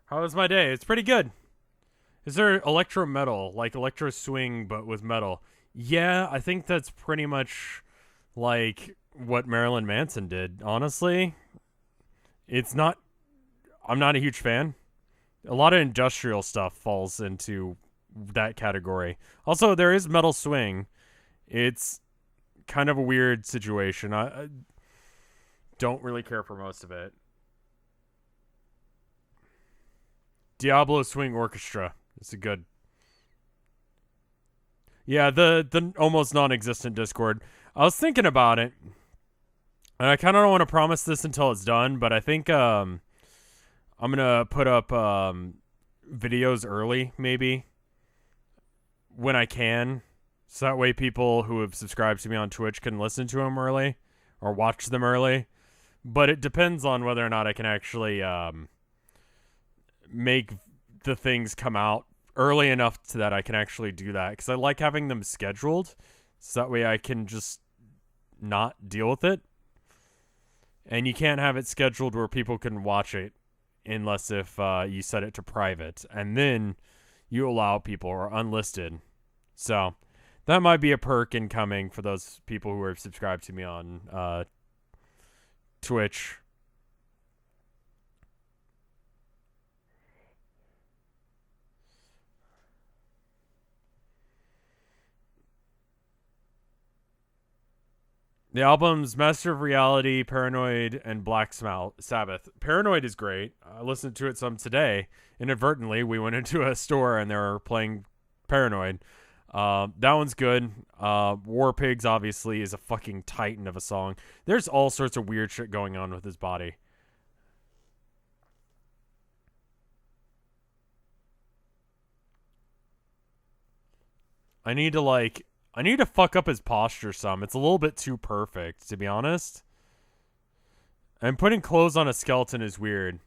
How was my day? It's pretty good. Is there electro metal, like electro swing but with metal? Yeah, I think that's pretty much like what Marilyn Manson did, honestly. It's not I'm not a huge fan. A lot of industrial stuff falls into that category. Also, there is metal swing. It's kind of a weird situation. I don't really care for most of it. Diablo Swing Orchestra. It's a good. Yeah, the almost non-existent Discord. I was thinking about it, and I kind of don't want to promise this until it's done, but I think I'm gonna put up videos early, maybe when I can, so that way people who have subscribed to me on Twitch can listen to them early or watch them early. But it depends on whether or not I can actually make the things come out early enough so that I can actually do that, because I like having them scheduled so that way I can just not deal with it. And you can't have it scheduled where people can watch it unless if you set it to private, and then you allow people or unlisted. So that might be a perk incoming for those people who are subscribed to me on Twitch. The albums Master of Reality, Paranoid, and Black Sabbath. Paranoid is great. I listened to it some today. Inadvertently, we went into a store and they were playing Paranoid. That one's good. War Pigs, obviously, is a fucking titan of a song. There's all sorts of weird shit going on with his body. I need to fuck up his posture some. It's a little bit too perfect, to be honest. And putting clothes on a skeleton is weird.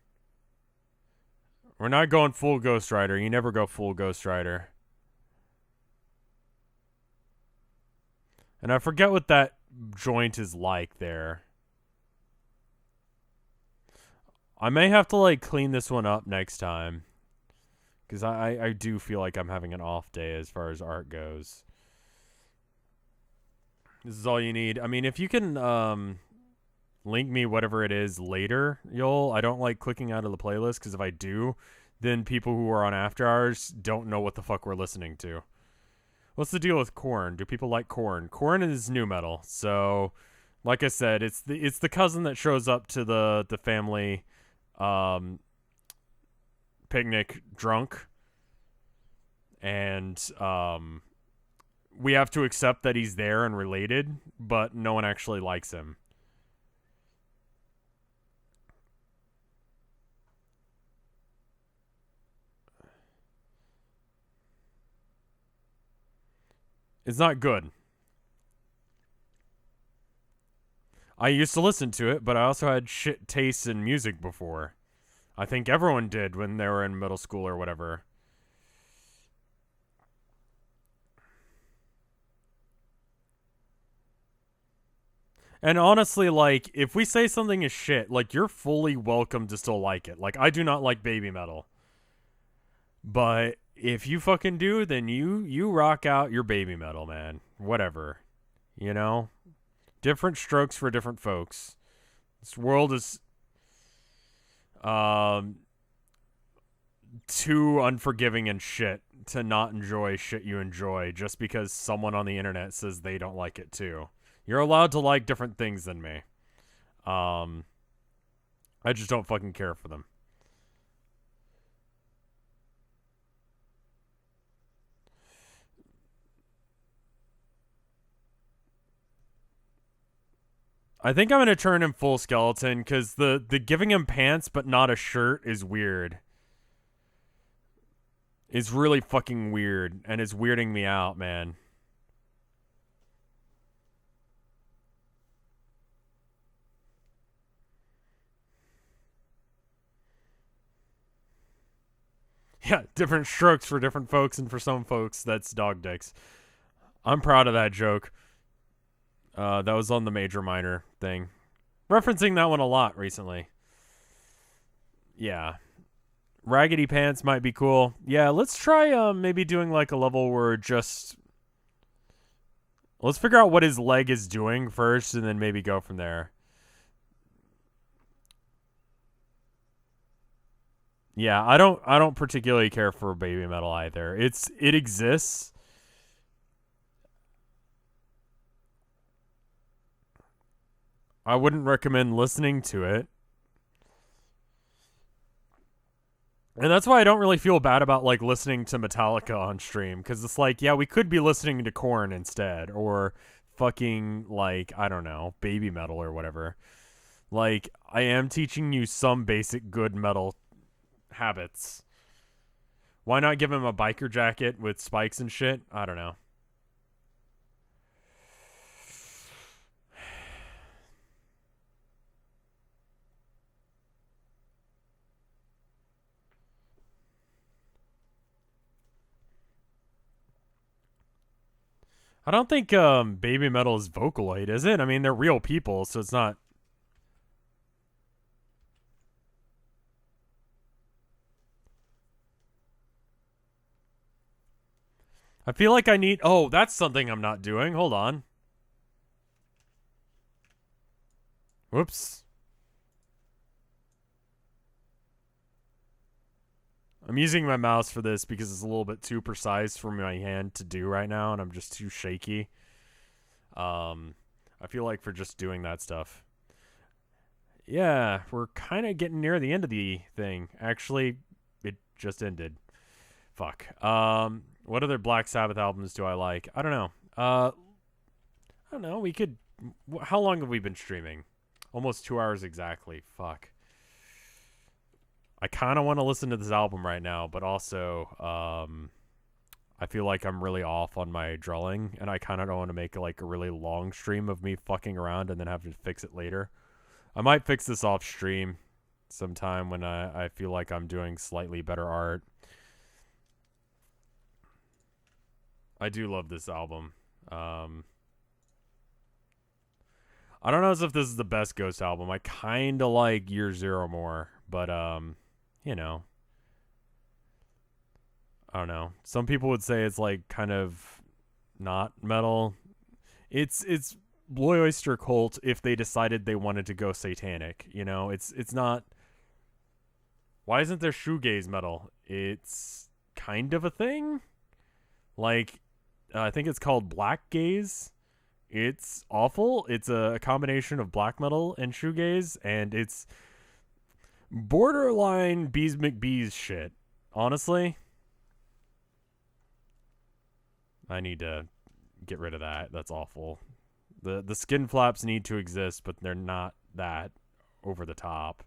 We're not going full Ghost Rider. You never go full Ghost Rider. And I forget what that joint is like there. I may have to like clean this one up next time, because I do feel like I'm having an off day as far as art goes. This is all you need. I mean, if you can link me whatever it is later, I don't like clicking out of the playlist, because if I do, then people who are on After Hours don't know what the fuck we're listening to. What's the deal with Korn? Do people like Korn? Korn is new metal, so like I said, it's the cousin that shows up to the family picnic drunk, and we have to accept that he's there and related, but no one actually likes him. It's not good. I used to listen to it, but I also had shit tastes in music before. I think everyone did when they were in middle school or whatever. And honestly, like, if we say something is shit, like, you're fully welcome to still like it. Like, I do not like baby metal. But if you fucking do, then you rock out your baby metal, man. Whatever. You know? Different strokes for different folks. This world is um too unforgiving and shit to not enjoy shit you enjoy just because someone on the internet says they don't like it too. You're allowed to like different things than me. I just don't fucking care for them. I think I'm gonna turn him full skeleton because the giving him pants but not a shirt is weird. It's really fucking weird and it's weirding me out, man. Yeah, different strokes for different folks, and for some folks, that's dog dicks. I'm proud of that joke. That was on the major minor thing. Referencing that one a lot recently. Yeah. Raggedy pants might be cool. Yeah, let's try maybe doing like a level where just let's figure out what his leg is doing first and then maybe go from there. Yeah, I don't particularly care for baby metal either. It exists. I wouldn't recommend listening to it. And that's why I don't really feel bad about like listening to Metallica on stream cuz it's like, yeah, we could be listening to Korn instead or fucking like, I don't know, baby metal or whatever. Like I am teaching you some basic good metal habits. Why not give him a biker jacket with spikes and shit? I don't know. I don't think baby metal is Vocaloid, is it? I mean, they're real people, so it's not. I feel like I need. Oh, that's something I'm not doing. Hold on. Whoops. I'm using my mouse for this because it's a little bit too precise for my hand to do right now, and I'm just too shaky. I feel like for just doing that stuff. Yeah, we're kind of getting near the end of the thing. Actually, it just ended. Fuck. What other Black Sabbath albums do I like? I don't know. I don't know. We could. How long have we been streaming? Almost 2 hours exactly. Fuck. I kind of want to listen to this album right now, but also, I feel like I'm really off on my drilling, and I kind of don't want to make like a really long stream of me fucking around and then have to fix it later. I might fix this off stream sometime when I feel like I'm doing slightly better art. I do love this album. I don't know if this is the best Ghost album. I kind of like Year Zero more, but you know, I don't know. Some people would say it's like kind of not metal. It's Blue Oyster Cult if they decided they wanted to go satanic. You know, it's not. Why isn't there shoegaze metal? It's kind of a thing. Like, I think it's called black gaze. It's awful. It's a combination of black metal and shoegaze, and it's borderline Bees McBees shit. Honestly, I need to get rid of that. That's awful. The skin flaps need to exist, but they're not that over the top.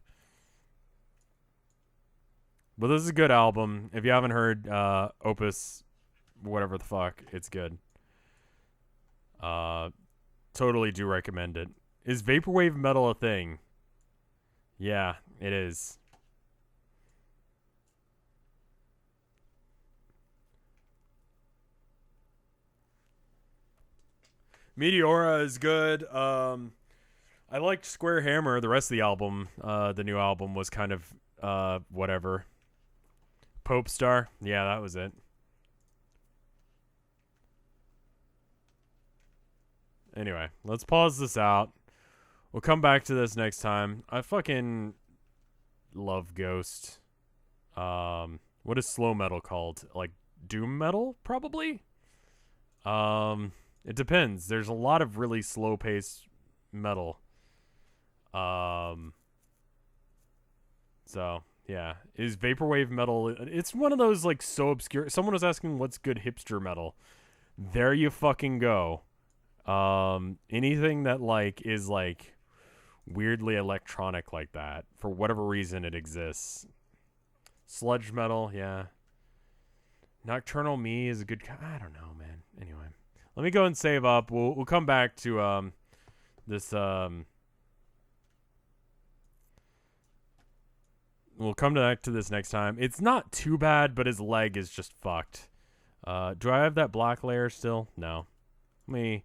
But this is a good album. If you haven't heard Opus, whatever the fuck, it's good. Totally do recommend it. Is vaporwave metal a thing? Yeah, it is. Meteora is good. I liked Square Hammer. The rest of the album, the new album, was kind of whatever. Pope Star. Yeah, that was it. Anyway, let's pause this out. We'll come back to this next time. I fucking love Ghost. What is slow metal called? Like doom metal, probably? It depends. There's a lot of really slow paced metal. So yeah, is vaporwave metal? It's one of those like so obscure. Someone was asking what's good hipster metal. There you fucking go. Anything that like is like weirdly electronic like that, for whatever reason it exists. Sludge metal, yeah. Nocturnal Me is a good. I don't know, man. Anyway, let me go and save up. We'll come back to this We'll come back to this next time. It's not too bad, but his leg is just fucked. Do I have that black layer still? No. Let me.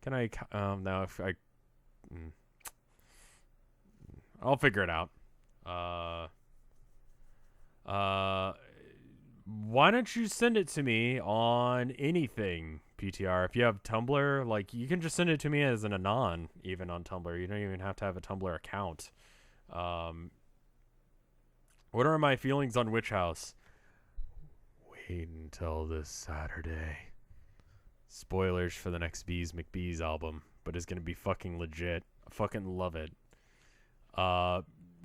Can I? No. If I. I'll figure it out. Why don't you send it to me on anything, PTR? If you have Tumblr, like, you can just send it to me as an anon, even on Tumblr. You don't even have to have a Tumblr account. What are my feelings on Witch House? Wait until this Saturday. Spoilers for the next Bees McBees album, but it's gonna be fucking legit. I fucking love it.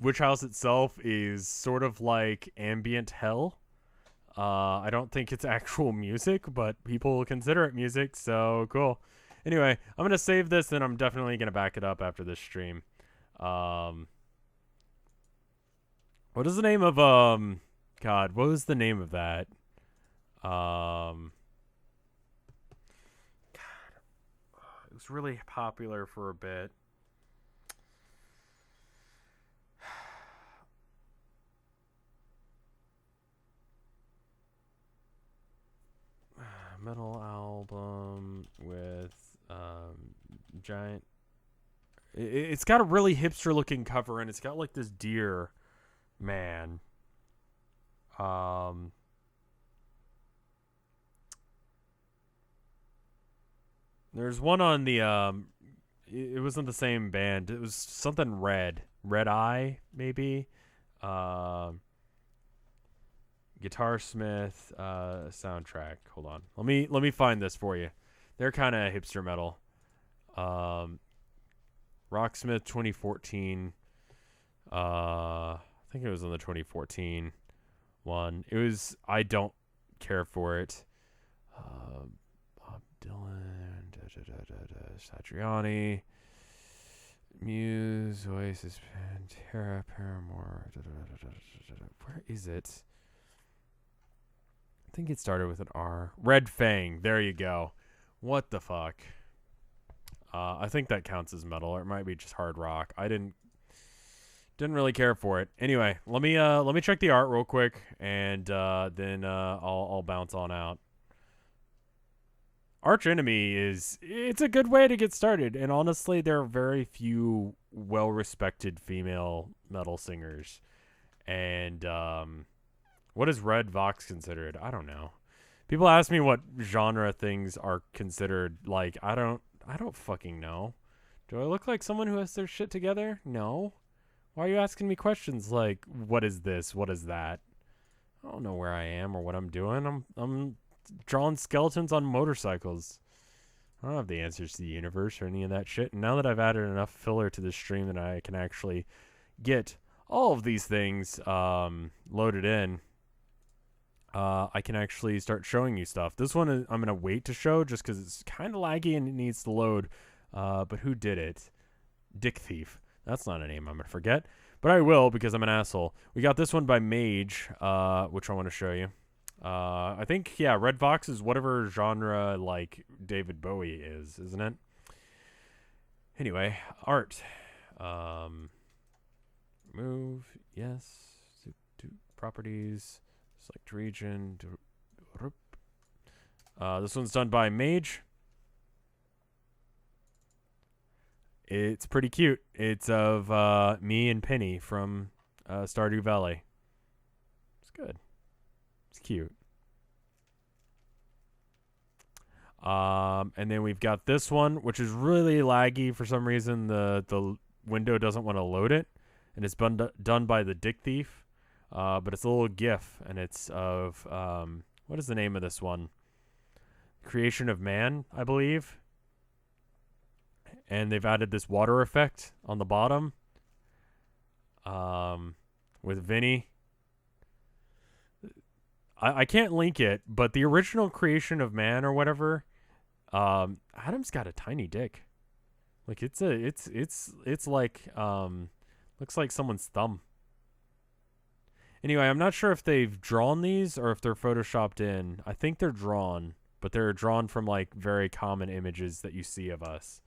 Witch House itself is sort of like ambient hell. I don't think it's actual music, but people consider it music, so cool. Anyway, I'm gonna save this, and I'm definitely gonna back it up after this stream. What is the name of God, what was the name of that? God, it was really popular for a bit. Metal album with giant. It's got a really hipster looking cover, and it's got like this deer man. There's one on the it wasn't the same band. It was something Red Eye, maybe. Guitarsmith soundtrack. Hold on. Let me find this for you. They're kind of hipster metal. Rocksmith 2014. I think it was on the 2014 one. It was. I don't care for it. Bob Dylan, Satriani, Muse, Oasis, Pantera, Paramore. Where is it? I think it started with an R. Red Fang. There you go. What the fuck? I think that counts as metal, or it might be just hard rock. I didn't really care for it. Anyway, let me check the art real quick, and then I'll bounce on out. Arch Enemy it's a good way to get started, and honestly, there are very few well-respected female metal singers. And what is Red Vox considered? I don't know. People ask me what genre things are considered. Like, I don't fucking know. Do I look like someone who has their shit together? No. Why are you asking me questions like, what is this? What is that? I don't know where I am or what I'm doing. I'm drawing skeletons on motorcycles. I don't have the answers to the universe or any of that shit. And now that I've added enough filler to this stream that I can actually get all of these things loaded in, I can actually start showing you stuff. This one I'm going to wait to show just because it's kind of laggy and it needs to load. But who did it? Dick Thief. That's not a name I'm going to forget. But I will because I'm an asshole. We got this one by Mage, which I want to show you. I think, yeah, Red Vox is whatever genre like David Bowie is, isn't it? Anyway, art. Move, yes. Properties. Select region. This one's done by Mage. It's pretty cute. It's of me and Penny from Stardew Valley. It's good. It's cute. And then we've got this one, which is really laggy for some reason. The window doesn't want to load it, and it's been done by the Dick Thief. But it's a little GIF, and it's of what is the name of this one? Creation of Man, I believe. And they've added this water effect on the bottom. With Vinny. I can't link it, but the original Creation of Man or whatever, Adam's got a tiny dick. Like it's like looks like someone's thumb. Anyway, I'm not sure if they've drawn these or if they're photoshopped in. I think they're drawn, but they're drawn from like very common images that you see of us.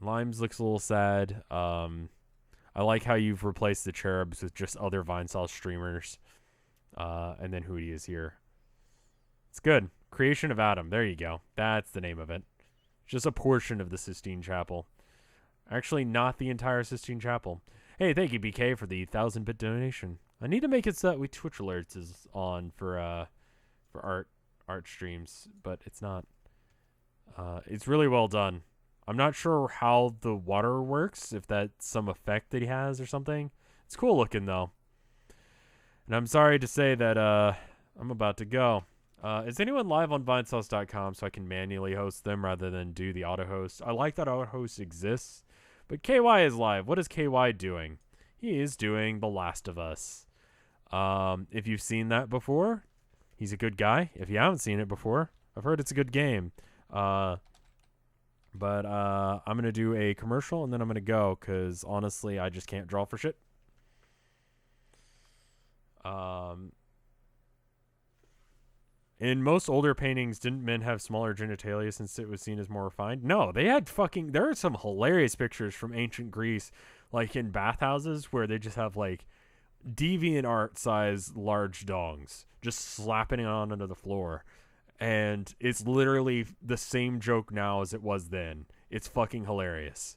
Limes looks a little sad. I like how you've replaced the cherubs with just other Vinesauce streamers. And then Hootie is here. It's good. Creation of Adam. There you go. That's the name of it. Just a portion of the Sistine Chapel. Actually, not the entire Sistine Chapel. Hey, thank you, BK, for the 1,000-bit donation. I need to make it so that we Twitch alerts is on for art streams, but it's not. It's really well done. I'm not sure how the water works, if that's some effect that he has or something. It's cool looking, though. And I'm sorry to say that I'm about to go. Is anyone live on Vinesauce.com so I can manually host them rather than do the auto-host? I like that auto-host exists, but KY is live. What is KY doing? He is doing The Last of Us. If you've seen that before, he's a good guy. If you haven't seen it before, I've heard it's a good game. But I'm going to do a commercial and then I'm going to go because, honestly, I just can't draw for shit. In most older paintings, didn't men have smaller genitalia since it was seen as more refined? No, they had fucking... There are some hilarious pictures from ancient Greece, like in bathhouses, where they just have, like, deviant art-size large dongs just slapping it on onto the floor. And it's literally the same joke now as it was then. It's fucking hilarious.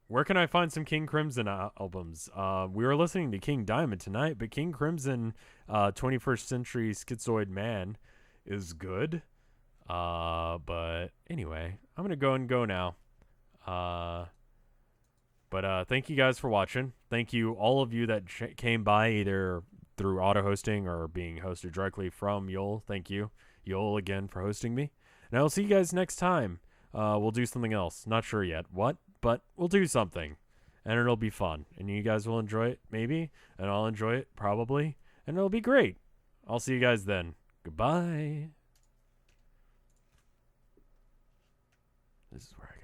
Where can I find some King Crimson albums? We were listening to King Diamond tonight, but King Crimson, 21st Century Schizoid Man, is good. But anyway, I'm going to go now. But thank you guys for watching. Thank you, all of you that came by either through auto-hosting or being hosted directly from Yol. Thank you, Yol, again for hosting me. And I'll see you guys next time. We'll do something else. Not sure yet what. But we'll do something, and it'll be fun, and you guys will enjoy it, maybe, and I'll enjoy it, probably, and it'll be great. I'll see you guys then. Goodbye. This is where I go.